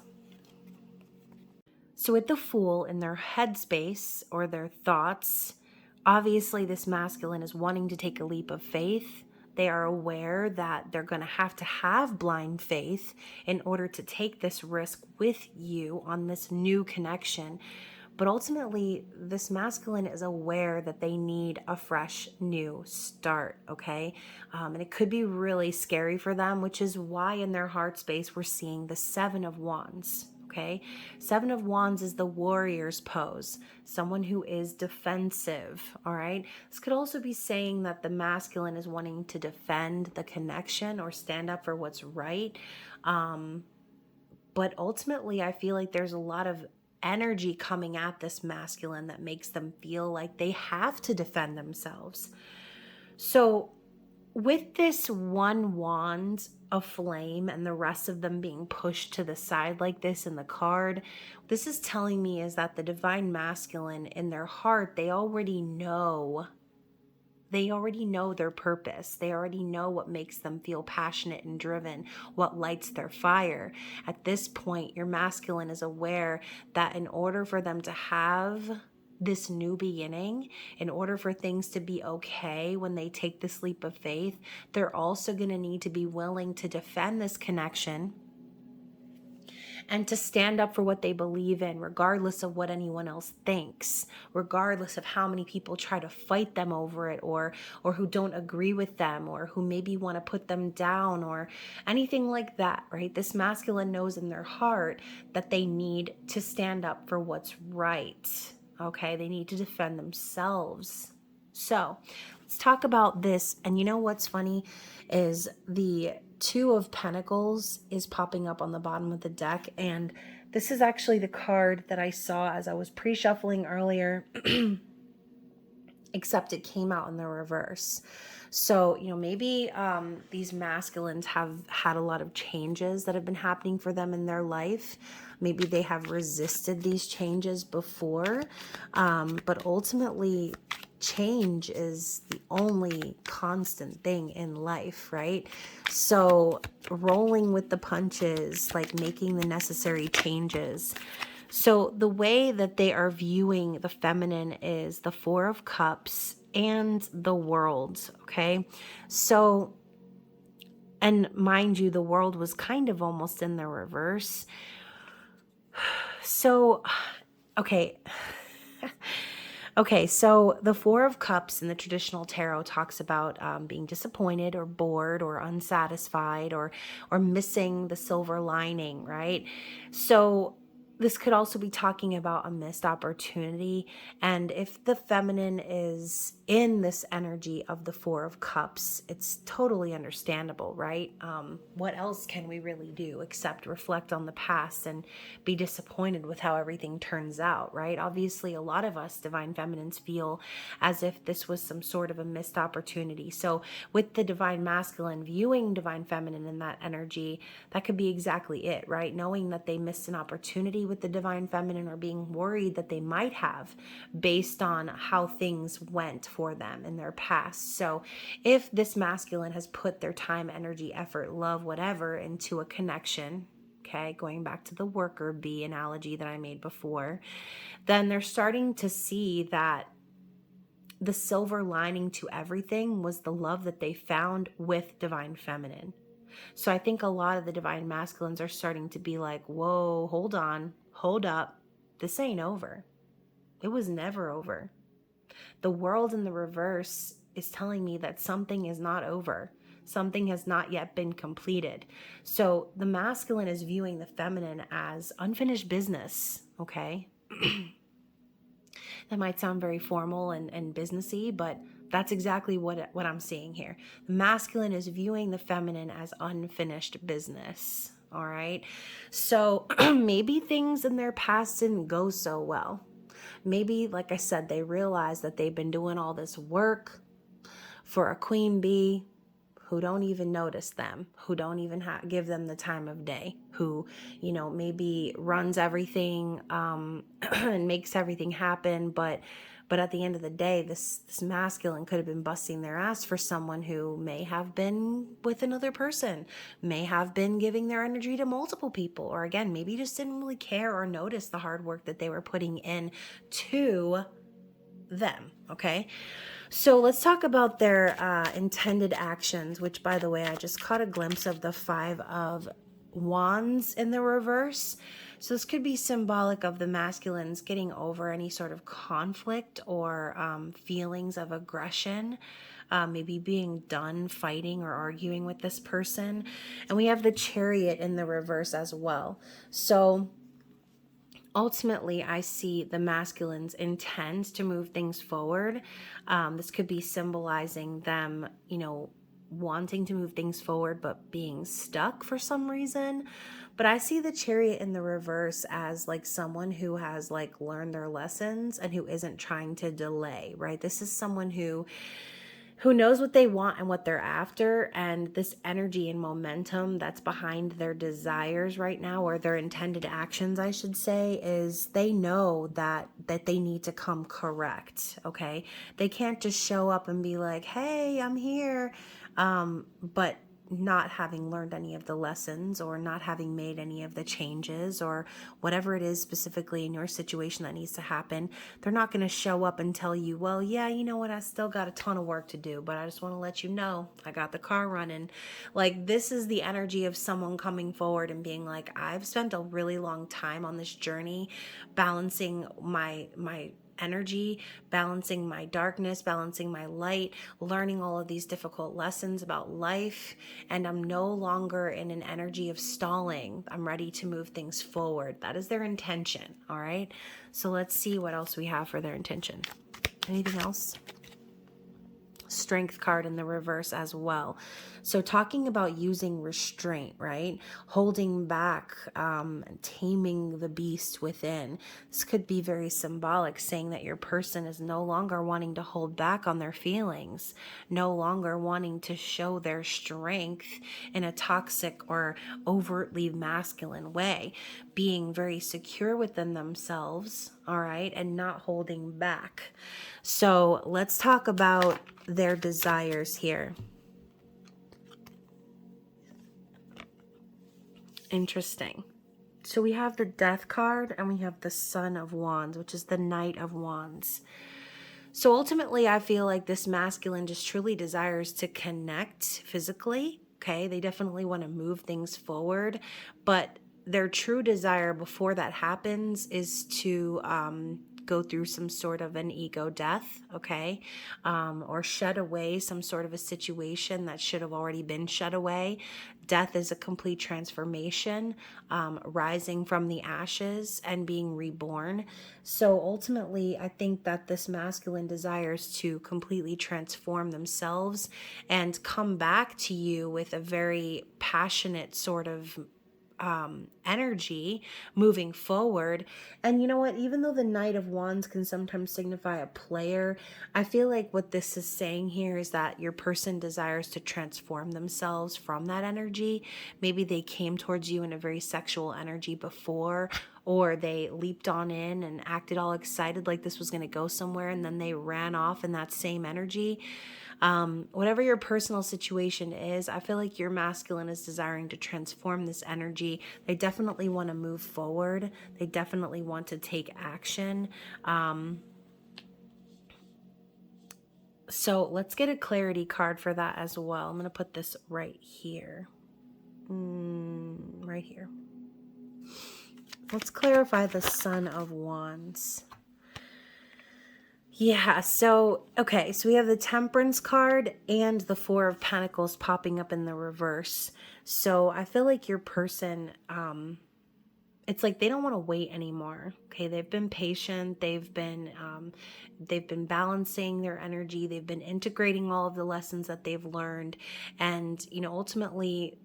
So with the Fool in their headspace or their thoughts, obviously this masculine is wanting to take a leap of faith. They are aware that they're going to have blind faith in order to take this risk with you on this new connection. But ultimately, this masculine is aware that they need a fresh new start, okay? And it could be really scary for them, which is why in their heart space we're seeing the Seven of Wands. Okay, Seven of Wands is the warrior's pose, someone who is defensive. All right, this could also be saying that the masculine is wanting to defend the connection or stand up for what's right. But ultimately, I feel like there's a lot of energy coming at this masculine that makes them feel like they have to defend themselves. So with this one wand of flame and the rest of them being pushed to the side like this in the card, this is telling me is that the divine masculine in their heart, they already know their purpose. They already know what makes them feel passionate and driven, what lights their fire. At this point, your masculine is aware that in order for them to have this new beginning, in order for things to be okay when they take this leap of faith, they're also going to need to be willing to defend this connection and to stand up for what they believe in, regardless of what anyone else thinks, regardless of how many people try to fight them over it, or who don't agree with them, or who maybe want to put them down, or anything like that, right? This masculine knows in their heart that they need to stand up for what's right, okay? They need to defend themselves. So let's talk about this. And you know what's funny is the Two of Pentacles is popping up on the bottom of the deck. And this is actually the card that I saw as I was pre-shuffling earlier, except it came out in the reverse. So, maybe these masculines have had a lot of changes that have been happening for them in their life. Maybe they have resisted these changes before, but ultimately change is the only constant thing in life, right? So rolling with the punches, like making the necessary changes. So the way that they are viewing the feminine is the Four of Cups and the World, okay? So, and mind you, the World was kind of almost in the reverse. So, okay. Okay, so the Four of Cups in the traditional tarot talks about being disappointed or bored or unsatisfied or missing the silver lining, right? So this could also be talking about a missed opportunity. And if the feminine is in this energy of the Four of Cups, it's totally understandable, right? What else can we really do except reflect on the past and be disappointed with how everything turns out, right? Obviously, a lot of us divine feminines feel as if this was some sort of a missed opportunity. So with the divine masculine viewing divine feminine in that energy, that could be exactly it, right? Knowing that they missed an opportunity with the divine feminine, or being worried that they might have based on how things went for them in their past. So if this masculine has put their time, energy, effort, love, whatever into a connection, okay, going back to the worker bee analogy that I made before, then they're starting to see that the silver lining to everything was the love that they found with divine feminine. So I think a lot of the divine masculines are starting to be like, whoa, hold on, hold up. This ain't over. It was never over. The World in the reverse is telling me that something is not over. Something has not yet been completed. So the masculine is viewing the feminine as unfinished business, okay? That might sound very formal and businessy, but that's exactly what I'm seeing here. The masculine is viewing the feminine as unfinished business, all right? So maybe things in their past didn't go so well. Maybe, like I said, they realize that they've been doing all this work for a queen bee who don't even notice them, who don't even give them the time of day, who, maybe runs everything and makes everything happen. But at the end of the day, this masculine could have been busting their ass for someone who may have been with another person, may have been giving their energy to multiple people, or again, maybe just didn't really care or notice the hard work that they were putting in to them, okay? So let's talk about their intended actions, which, by the way, I just caught a glimpse of the Five of Wands in the reverse. So this could be symbolic of the masculines getting over any sort of conflict or feelings of aggression, maybe being done fighting or arguing with this person. And we have the Chariot in the reverse as well. So ultimately, I see the masculines intend to move things forward. This could be symbolizing them, wanting to move things forward, but being stuck for some reason. But I see the Chariot in the reverse as like someone who has like learned their lessons and who isn't trying to delay, right? This is someone who knows what they want and what they're after, and this energy and momentum that's behind their desires right now, or their intended actions, I should say, is they know that they need to come correct. Okay, they can't just show up and be like, hey, I'm here, but not having learned any of the lessons, or not having made any of the changes, or whatever it is specifically in your situation that needs to happen. They're not going to show up and tell you, well, yeah, you know what, I still got a ton of work to do, but I just want to let you know I got the car running. Like, this is the energy of someone coming forward and being like, I've spent a really long time on this journey, balancing my energy, balancing my darkness, balancing my light, learning all of these difficult lessons about life. And I'm no longer in an energy of stalling. I'm ready to move things forward. That is their intention. All right. So let's see what else we have for their intention. Anything else? Strength card in the reverse as well. So talking about using restraint, right? Holding back, taming the beast within. This could be very symbolic, saying that your person is no longer wanting to hold back on their feelings, no longer wanting to show their strength in a toxic or overtly masculine way, being very secure within themselves, all right, and not holding back. So let's talk about their desires here. Interesting. So we have the Death card and we have the Son of Wands, which is the Knight of Wands. So ultimately, I feel like this masculine just truly desires to connect physically. Okay, they definitely want to move things forward, but their true desire before that happens is to go through some sort of an ego death, okay, or shed away some sort of a situation that should have already been shed away. Death is a complete transformation, rising from the ashes and being reborn. So ultimately, I think that this masculine desires to completely transform themselves and come back to you with a very passionate sort of energy moving forward. And you know what, even though the Knight of Wands can sometimes signify a player, I feel like what this is saying here is that your person desires to transform themselves from that energy. Maybe they came towards you in a very sexual energy before, or they leaped on in and acted all excited like this was going to go somewhere, and then they ran off in that same energy. Whatever your personal situation is, I feel like your masculine is desiring to transform this energy. They definitely want to move forward. They definitely want to take action. So let's get a clarity card for that as well. I'm going to put this right here. Right here. Let's clarify the Son of Wands. Yeah, so, okay, so we have the Temperance card and the Four of Pentacles popping up in the reverse. So I feel like your person, it's like they don't want to wait anymore. Okay, they've been patient. They've been balancing their energy. They've been integrating all of the lessons that they've learned. And, ultimately,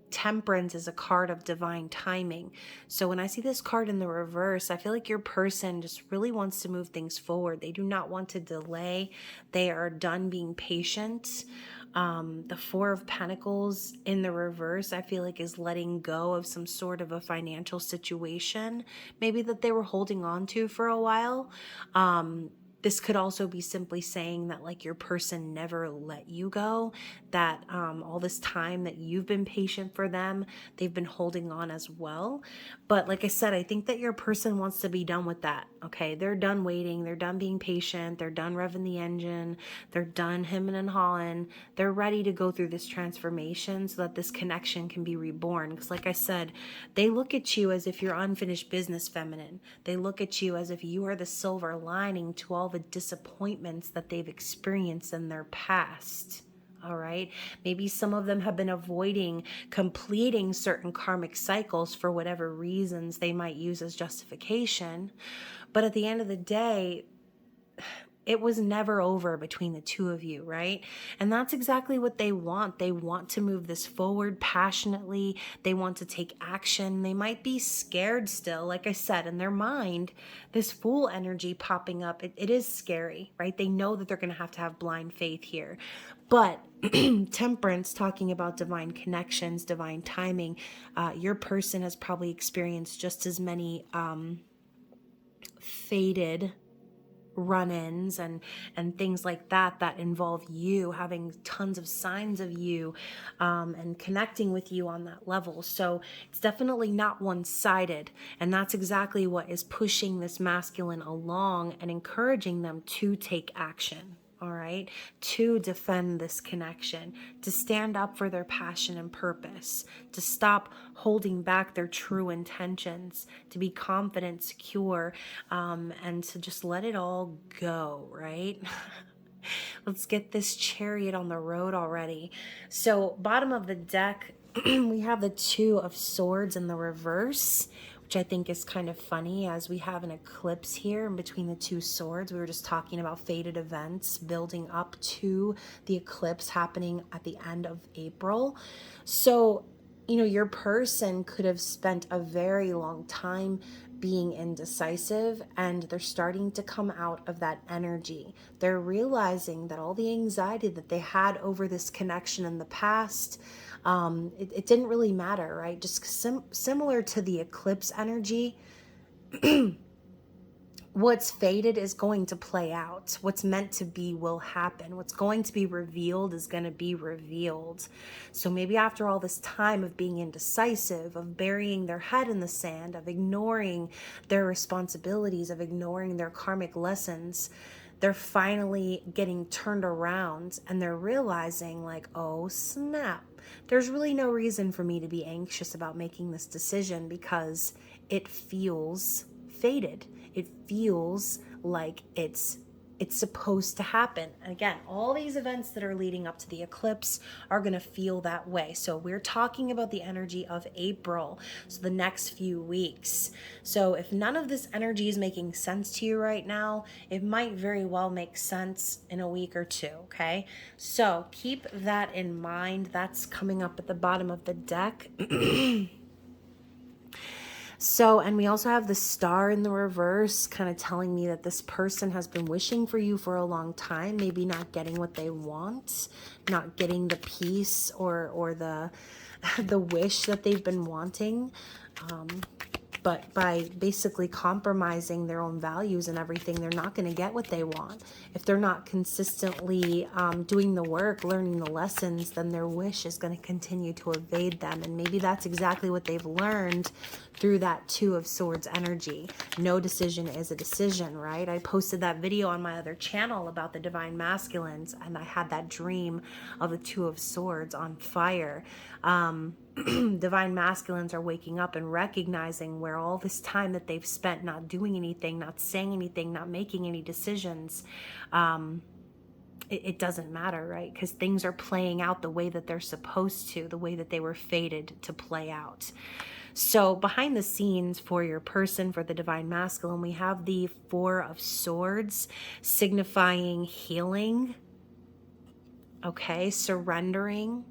Temperance is a card of divine timing. So when I see this card in the reverse, I feel like your person just really wants to move things forward. They do not want to delay. They are done being patient. The Four of Pentacles in the reverse, I feel like, is letting go of some sort of a financial situation, maybe that they were holding on to for a while. This could also be simply saying that like your person never let you go, that all this time that you've been patient for them, they've been holding on as well. But like I said, I think that your person wants to be done with that. Okay, they're done waiting, they're done being patient, they're done revving the engine, they're done hemming and hawing. They're ready to go through this transformation so that this connection can be reborn. Because like I said, they look at you as if you're unfinished business, feminine. They look at you as if you are the silver lining to all the disappointments that they've experienced in their past. All right. Maybe some of them have been avoiding completing certain karmic cycles for whatever reasons they might use as justification. But at the end of the day, it was never over between the two of you, right? And that's exactly what they want. They want to move this forward passionately. They want to take action. They might be scared still. Like I said, in their mind, this Fool energy popping up, it is scary, right? They know that they're going to have blind faith here. But Temperance, talking about divine connections, divine timing, your person has probably experienced just as many fated run-ins and things like that involve you having tons of signs of you and connecting with you on that level. So it's definitely not one-sided, and that's exactly what is pushing this masculine along and encouraging them to take action. All right, to defend this connection, to stand up for their passion and purpose, to stop holding back their true intentions, to be confident, secure, and to just let it all go, right? Let's get this chariot on the road already. So bottom of the deck, we have the Two of Swords in the reverse, which I think is kind of funny as we have an eclipse here in between the two swords. We were just talking about fated events building up to the eclipse happening at the end of April. So, you know, your person could have spent a very long time being indecisive, and they're starting to come out of that energy. They're realizing that all the anxiety that they had over this connection in the past, it didn't really matter, right? Just similar to the eclipse energy, what's fated is going to play out. What's meant to be will happen. What's going to be revealed is going to be revealed. So maybe after all this time of being indecisive, of burying their head in the sand, of ignoring their responsibilities, of ignoring their karmic lessons, they're finally getting turned around and they're realizing like, oh snap, there's really no reason for me to be anxious about making this decision because it feels fated. It feels like it's supposed to happen. And again, all these events that are leading up to the eclipse are going to feel that way. So we're talking about the energy of April, so the next few weeks. So if none of this energy is making sense to you right now, it might very well make sense in a week or two, okay? So keep that in mind. That's coming up at the bottom of the deck. So, and we also have the Star in the reverse, kind of telling me that this person has been wishing for you for a long time, maybe not getting what they want, not getting the peace or the wish that they've been wanting. But by basically compromising their own values and everything, they're not going to get what they want. If they're not consistently doing the work, learning the lessons, then their wish is going to continue to evade them. And maybe that's exactly what they've learned through that Two of Swords energy. No decision is a decision, right? I posted that video on my other channel about the divine masculines, and I had that dream of the Two of Swords on fire. Divine masculines are waking up and recognizing where all this time that they've spent not doing anything, not saying anything, not making any decisions, it doesn't matter, right? Because things are playing out the way that they're supposed to, the way that they were fated to play out. So behind the scenes for your person, for the divine masculine, we have the Four of Swords signifying healing, okay, surrendering,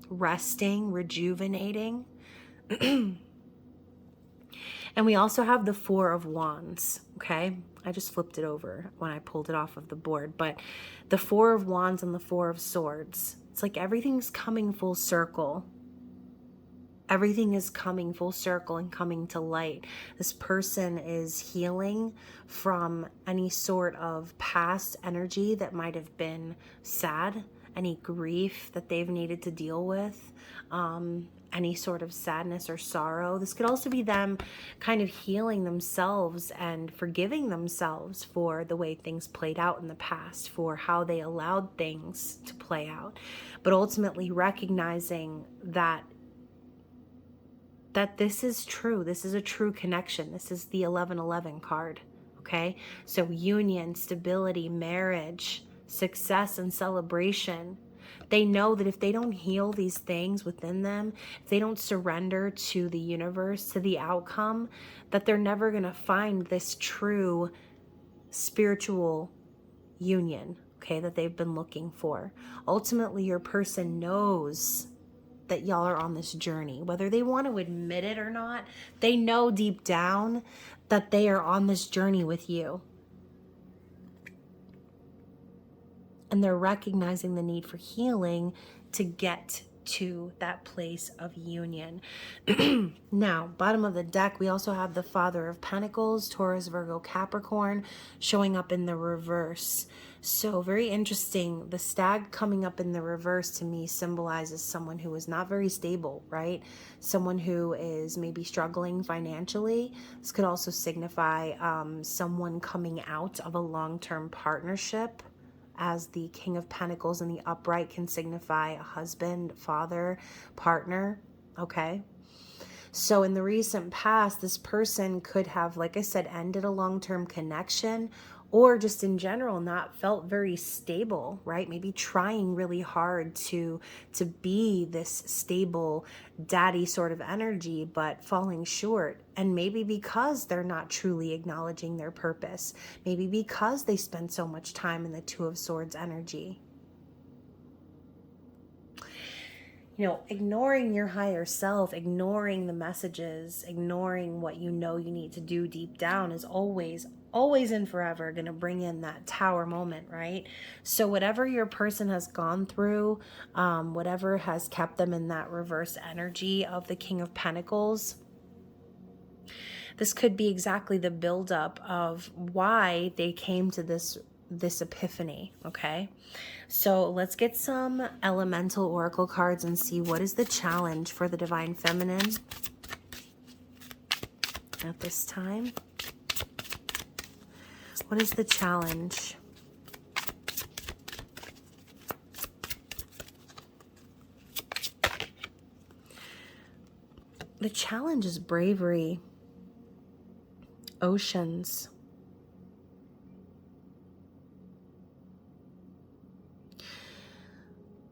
resting, rejuvenating. And we also have the Four of Wands, okay? I just flipped it over when I pulled it off of the board, but the Four of Wands and the Four of Swords, it's like everything's coming full circle. Everything is coming full circle and coming to light. This person is healing from any sort of past energy that might have been sad, any grief that they've needed to deal with, any sort of sadness or sorrow. This could also be them kind of healing themselves and forgiving themselves for the way things played out in the past, for how they allowed things to play out, but ultimately recognizing that this is true. This is a true connection. This is the 1111 card, okay? So union, stability, marriage, success, and celebration. They know that if they don't heal these things within them, if they don't surrender to the universe, to the outcome, that they're never going to find this true spiritual union, okay, that they've been looking for. Ultimately, your person knows that y'all are on this journey, whether they want to admit it or not. They know deep down that they are on this journey with you. And they're recognizing the need for healing to get to that place of union. Now, bottom of the deck, we also have the Father of Pentacles, Taurus, Virgo, Capricorn, showing up in the reverse. So very interesting. The stag coming up in the reverse to me symbolizes someone who is not very stable, right? Someone who is maybe struggling financially. This could also signify someone coming out of a long-term partnership, as the King of Pentacles in the upright can signify a husband, father, partner, okay? So in the recent past, this person could have, like I said, ended a long-term connection, or just in general not felt very stable, right? Maybe trying really hard to be this stable daddy sort of energy, but falling short. And maybe because they're not truly acknowledging their purpose, maybe because they spend so much time in the Two of Swords energy. You know, ignoring your higher self, ignoring the messages, ignoring what you know you need to do deep down is always and forever going to bring in that tower moment, right? So whatever your person has gone through, whatever has kept them in that reverse energy of the King of Pentacles, this could be exactly the buildup of why they came to this epiphany, okay? So let's get some elemental oracle cards and see what is the challenge for the Divine Feminine at this time. What is the challenge? The challenge is bravery, oceans.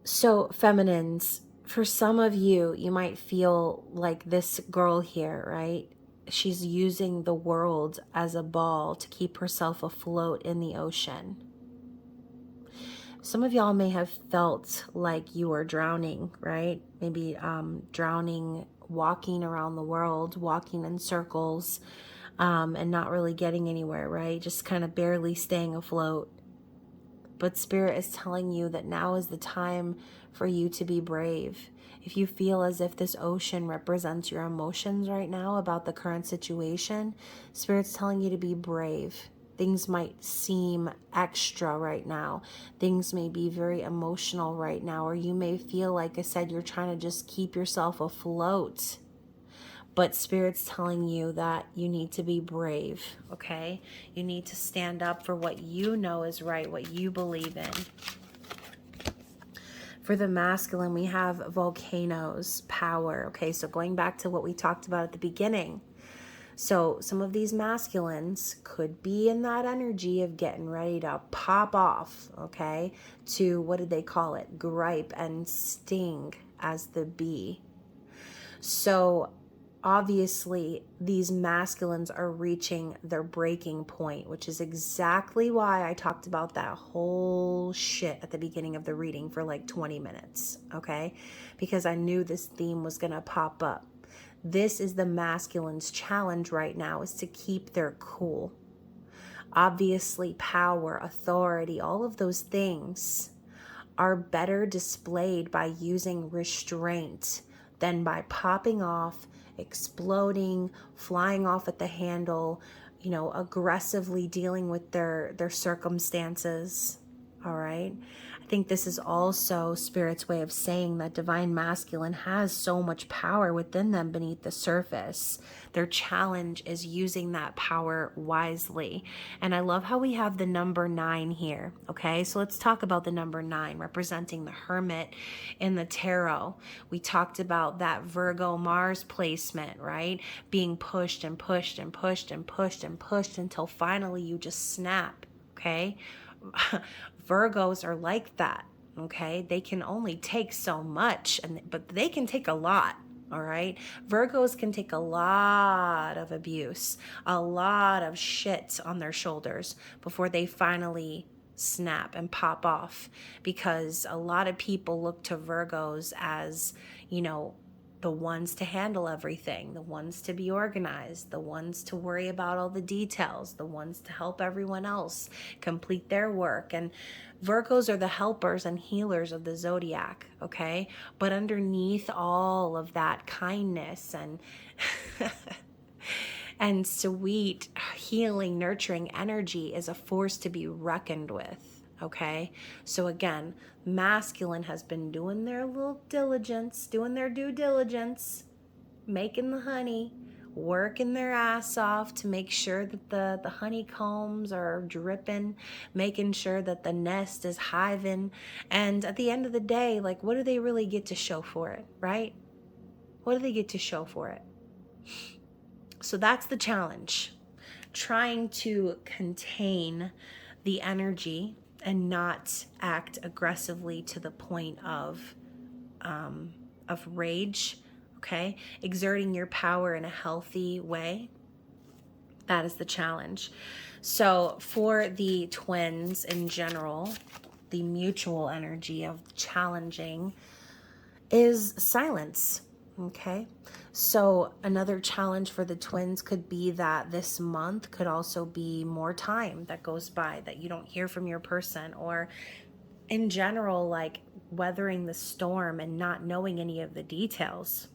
So feminines, for some of you, you might feel like this girl here, right? She's using the world as a ball to keep herself afloat in the ocean. Some of y'all may have felt like you were drowning, right? Maybe drowning, walking around the world, walking in circles, and not really getting anywhere, right? Just kind of barely staying afloat. But Spirit is telling you that now is the time for you to be brave. If you feel as if this ocean represents your emotions right now about the current situation, Spirit's telling you to be brave. Things might seem extra right now. Things may be very emotional right now, or you may feel, like I said, you're trying to just keep yourself afloat. But Spirit's telling you that you need to be brave, okay? You need to stand up for what you know is right, what you believe in. For the masculine, we have volcanoes, power, okay? So going back to what we talked about at the beginning. So some of these masculines could be in that energy of getting ready to pop off, okay? To, what did they call it? Gripe and sting as the bee. So obviously, these masculines are reaching their breaking point, which is exactly why I talked about that whole shit at the beginning of the reading for like 20 minutes, okay? Because I knew this theme was going to pop up. This is the masculine's challenge right now, is to keep their cool. Obviously, power, authority, all of those things are better displayed by using restraint than by popping off, exploding, flying off at the handle, aggressively dealing with their circumstances. All right. I think this is also Spirit's way of saying that divine masculine has so much power within them beneath the surface. Their challenge is using that power wisely. And I love how we have the number 9 here. Okay, so let's talk about the number 9 representing the Hermit in the tarot. We talked about that Virgo Mars placement, right? Being pushed and pushed and pushed and pushed and pushed until finally you just snap. Okay. Virgos are like that. Okay. They can only take so much, but they can take a lot. All right. Virgos can take a lot of abuse, a lot of shit on their shoulders before they finally snap and pop off, because a lot of people look to Virgos as, the ones to handle everything, the ones to be organized, the ones to worry about all the details, the ones to help everyone else complete their work. And Virgos are the helpers and healers of the zodiac, okay? But underneath all of that kindness and and sweet, healing, nurturing energy is a force to be reckoned with, okay? So again, masculine has been doing their little diligence, doing their due diligence, making the honey, working their ass off to make sure that the honeycombs are dripping, making sure that the nest is hiving. And at the end of the day, like, what do they really get to show for it, right? What do they get to show for it? So that's the challenge. Trying to contain the energy and not act aggressively to the point of rage, okay? Exerting your power in a healthy way. That is the challenge. So for the twins in general, the mutual energy of challenging is silence, okay? So another challenge for the twins could be that this month could also be more time that goes by that you don't hear from your person, or in general, like weathering the storm and not knowing any of the details.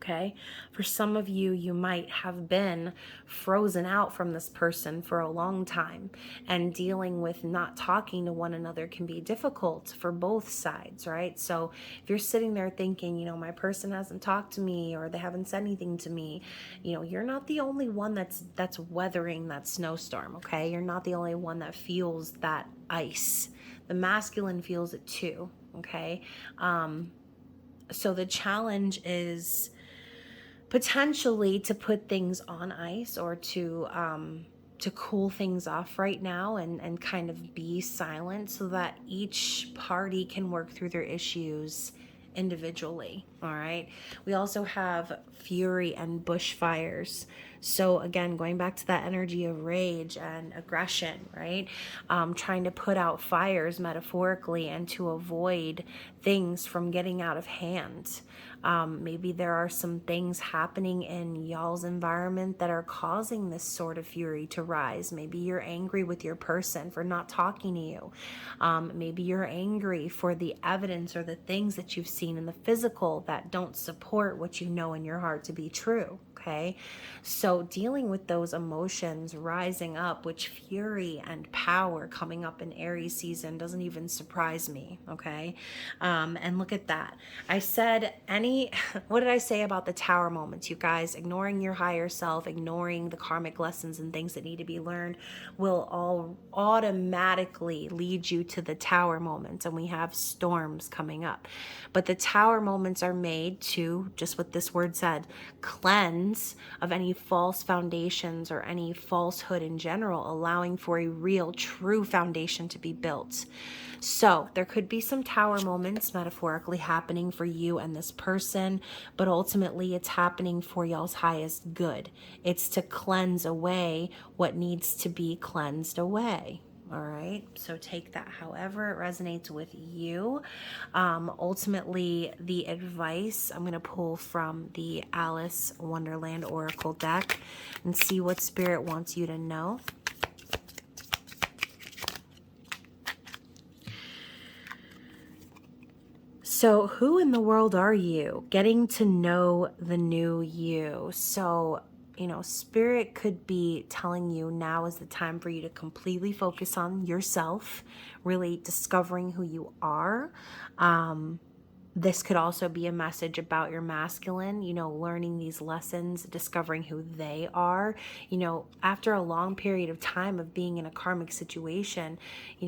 Okay. For some of you, you might have been frozen out from this person for a long time, and dealing with not talking to one another can be difficult for both sides, right? So if you're sitting there thinking, my person hasn't talked to me, or they haven't said anything to me, you're not the only one that's weathering that snowstorm. Okay. You're not the only one that feels that ice. The masculine feels it too. Okay. So the challenge is potentially to put things on ice, or to cool things off right now, and kind of be silent so that each party can work through their issues individually. All right. We also have fury and bushfires. So again, going back to that energy of rage and aggression, right? Trying to put out fires metaphorically and to avoid things from getting out of hand. Maybe there are some things happening in y'all's environment that are causing this sort of fury to rise. Maybe you're angry with your person for not talking to you. Maybe you're angry for the evidence or the things that you've seen in the physical that don't support what you know in your heart to be true. Okay. So dealing with those emotions rising up, which fury and power coming up in Aries season doesn't even surprise me. Okay. And look at that. I said what did I say about the tower moments, you guys? Ignoring your higher self, ignoring the karmic lessons and things that need to be learned will all automatically lead you to the tower moments. And we have storms coming up. But the tower moments are made to, just what this word said, cleanse of any false foundations or any falsehood in general, allowing for a real, true foundation to be built. So there could be some tower moments metaphorically happening for you and this person, but ultimately it's happening for y'all's highest good. It's to cleanse away what needs to be cleansed away. All right. So take that however it resonates with you. Ultimately, the advice I'm going to pull from the Alice Wonderland Oracle deck and see what Spirit wants you to know. So, who in the world are you? Getting to know the new you. So, Spirit could be telling you now is the time for you to completely focus on yourself, really discovering who you are. This could also be a message about your masculine, learning these lessons, discovering who they are. After a long period of time of being in a karmic situation,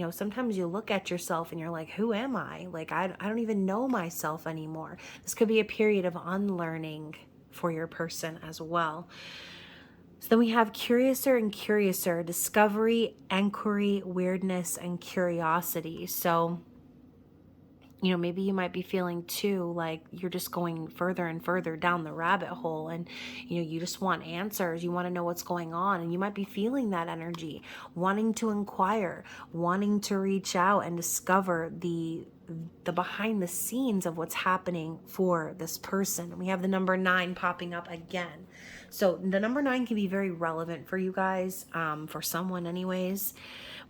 sometimes you look at yourself and you're like, who am I? Like, I don't even know myself anymore. This could be a period of unlearning for your person as well. So then we have curiouser and curiouser, discovery, inquiry, weirdness, and curiosity. So maybe you might be feeling too like you're just going further and further down the rabbit hole, and you just want answers. You want to know what's going on, and you might be feeling that energy, wanting to inquire, wanting to reach out and discover the behind the scenes of what's happening for this person. And we have the number 9 popping up again. So the number 9 can be very relevant for you guys, for someone anyways.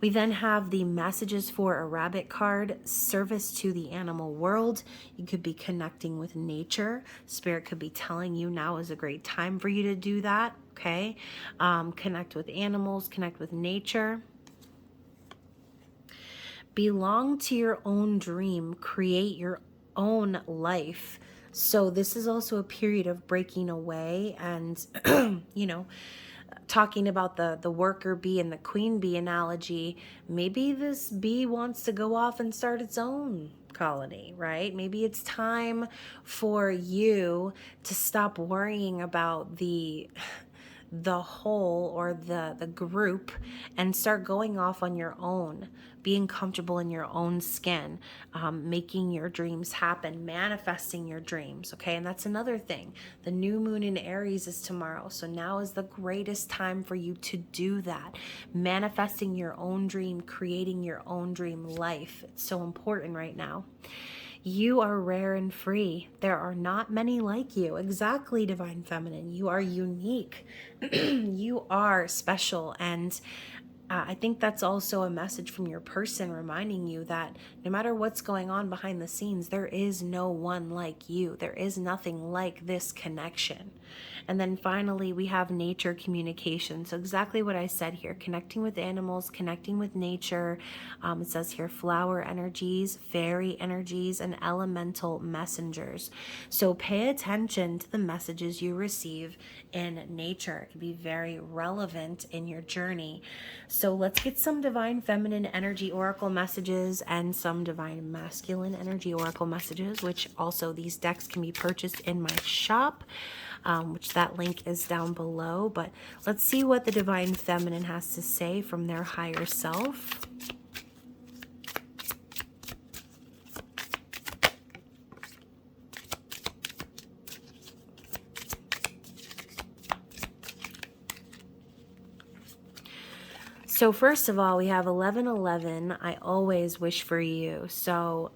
We then have the messages for a rabbit card, service to the animal world. You could be connecting with nature. Spirit could be telling you now is a great time for you to do that, okay? Connect with animals, connect with nature. Belong to your own dream, create your own life. So this is also a period of breaking away and, talking about the worker bee and the queen bee analogy. Maybe this bee wants to go off and start its own colony, right? Maybe it's time for you to stop worrying about the whole or the group and start going off on your own, being comfortable in your own skin, making your dreams happen, manifesting your dreams. Okay, and that's another thing. The new moon in Aries is tomorrow, so now is the greatest time for you to do that, manifesting your own dream, creating your own dream life. It's so important right now. You are rare and free. There are not many like you. Exactly, Divine Feminine. You are unique. You are special. And I think that's also a message from your person reminding you that no matter what's going on behind the scenes, there is no one like you. There is nothing like this connection. And then finally, we have nature communication. So exactly what I said here, connecting with animals, connecting with nature. It says here flower energies, fairy energies, and elemental messengers. So pay attention to the messages you receive in nature. It can be very relevant in your journey. So let's get some divine feminine energy oracle messages and some divine masculine energy oracle messages, which also these decks can be purchased in my shop, which that link is down below. But let's see what the divine feminine has to say from their higher self. So first of all, we have 1111. I always wish for you. So,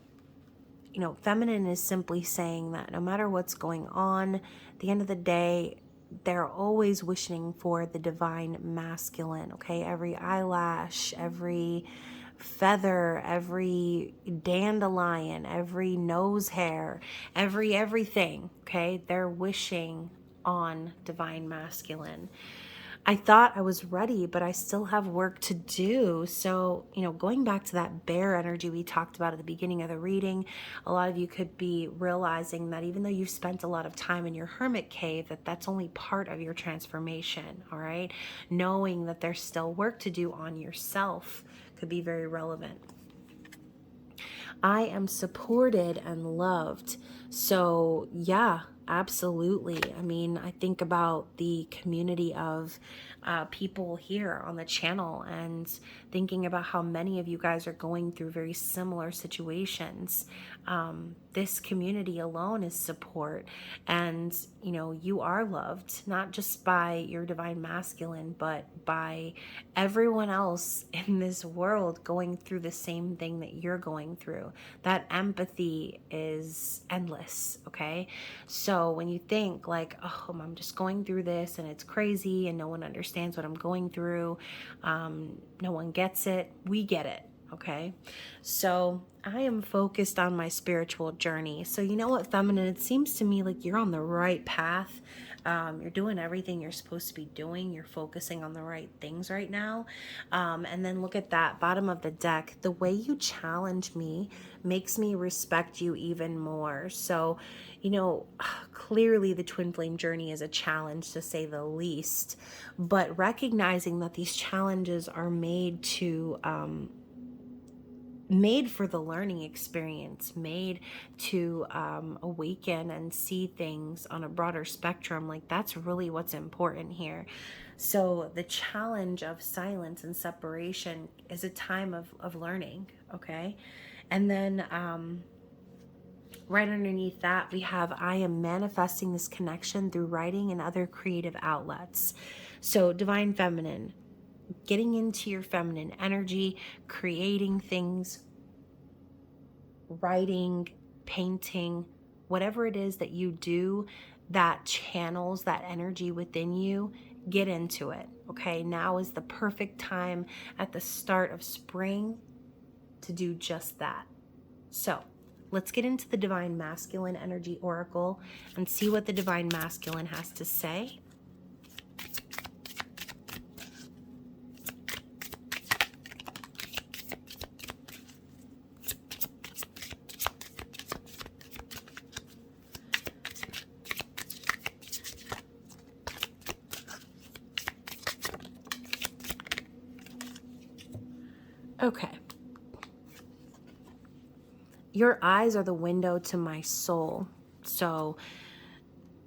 feminine is simply saying that no matter what's going on, at the end of the day, they're always wishing for the divine masculine, okay? Every eyelash, every feather, every dandelion, every nose hair, everything, okay? They're wishing on divine masculine. I thought I was ready, but I still have work to do. So, going back to that bear energy we talked about at the beginning of the reading, a lot of you could be realizing that even though you've spent a lot of time in your hermit cave, that's only part of your transformation, all right? Knowing that there's still work to do on yourself could be very relevant. I am supported and loved. So, yeah, absolutely. I mean, I think about the community of people here on the channel and thinking about how many of you guys are going through very similar situations. This community alone is support, and you are loved, not just by your divine masculine, but by everyone else in this world going through the same thing that you're going through. That empathy is endless, okay? So when you think like, oh, I'm just going through this and it's crazy and no one understands what I'm going through, no one gets it, we get it. Okay, so I am focused on my spiritual journey. So you know what, feminine, it seems to me like you're on the right path. You're doing everything you're supposed to be doing. You're focusing on the right things right now. And then look at that bottom of the deck. The way you challenge me makes me respect you even more. So, you know, clearly the twin flame journey is a challenge to say the least, but recognizing that these challenges are made for the learning experience, made to awaken and see things on a broader spectrum. Like, that's really what's important here. So the challenge of silence and separation is a time of learning, okay? And then right underneath that, we have, I am manifesting this connection through writing and other creative outlets. So divine feminine, getting into your feminine energy, creating things, writing, painting, whatever it is that you do that channels that energy within you, get into it. Okay, now is the perfect time at the start of spring to do just that. So let's get into the Divine Masculine Energy Oracle and see what the Divine Masculine has to say. Okay. Your eyes are the window to my soul. So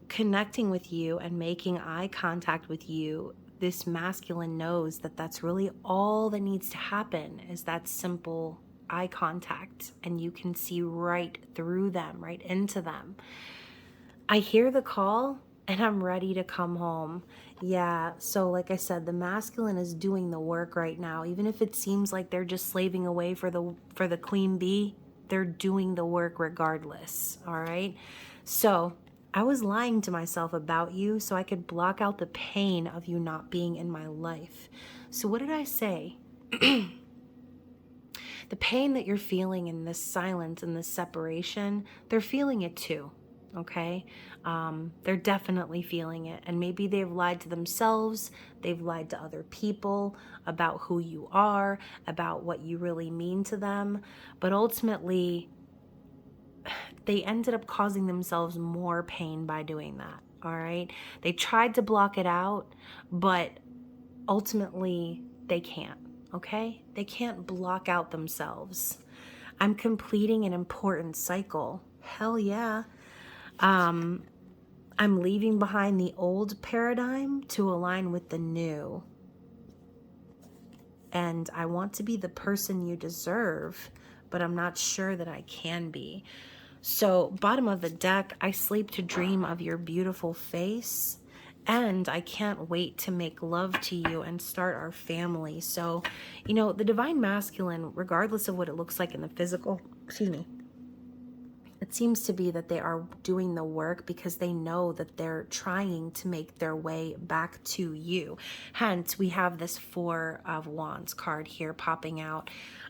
connecting with you and making eye contact with you, this masculine knows that that's really all that needs to happen, is that simple eye contact, and you can see right through them, right into them. I hear the call and I'm ready to come home. Yeah, so like I said, the masculine is doing the work right now. Even if it seems like they're just slaving away for the queen bee, they're doing the work regardless, all right? So I was lying to myself about you so I could block out the pain of you not being in my life. So what did I say? The pain that you're feeling in this silence and this separation, they're feeling it too. Okay, they're definitely feeling it, and maybe they've lied to themselves, they've lied to other people about who you are, about what you really mean to them, but ultimately they ended up causing themselves more pain by doing that. All right, they tried to block it out, but ultimately they can't. Okay, they can't block out themselves. I'm completing an important cycle. Hell yeah. I'm leaving behind the old paradigm to align with the new. And I want to be the person you deserve, but I'm not sure that I can be. So, bottom of the deck, I sleep to dream of your beautiful face. And I can't wait to make love to you and start our family. So, you know, the divine masculine, regardless of what it looks like in the physical, it seems to be that they are doing the work because they know that they're trying to make their way back to you. Hence, we have this Four of Wands card here popping out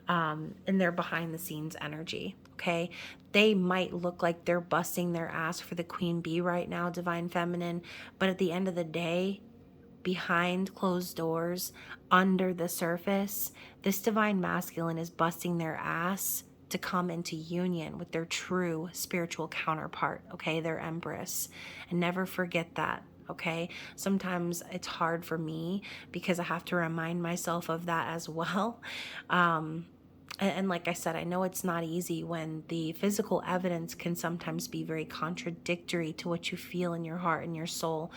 in their behind the scenes energy. Okay, they might look like they're busting their ass for the queen bee right now, divine feminine, but at the end of the day, behind closed doors, under the surface, this divine masculine is busting their ass to come into union with their true spiritual counterpart, okay, their empress. And never forget that, okay? Sometimes it's hard for me because I have to remind myself of that as well. And like I said, I know it's not easy when the physical evidence can sometimes be very contradictory to what you feel in your heart and your soul.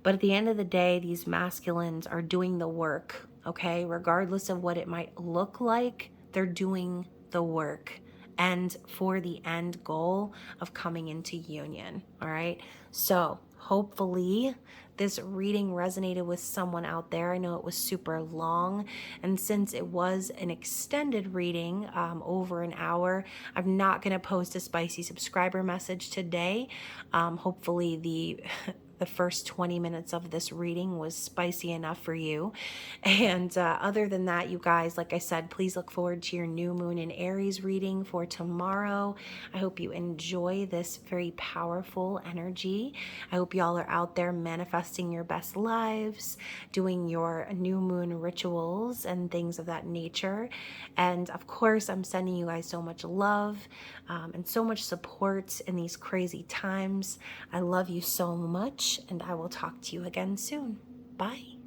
But at the end of the day, these masculines are doing the work, okay? Regardless of what it might look like, they're doing the work, and for the end goal of coming into union, all right? So hopefully this reading resonated with someone out there. I know it was super long, and since it was an extended reading, over an hour, I'm not going to post a spicy subscriber message today. Hopefully the first 20 minutes of this reading was spicy enough for you. And other than that, you guys, like I said, please look forward to your new moon in Aries reading for tomorrow. I hope you enjoy this very powerful energy. I hope y'all are out there manifesting your best lives, doing your new moon rituals and things of that nature. And of course, I'm sending you guys so much love and so much support in these crazy times. I love you so much, and I will talk to you again soon. Bye.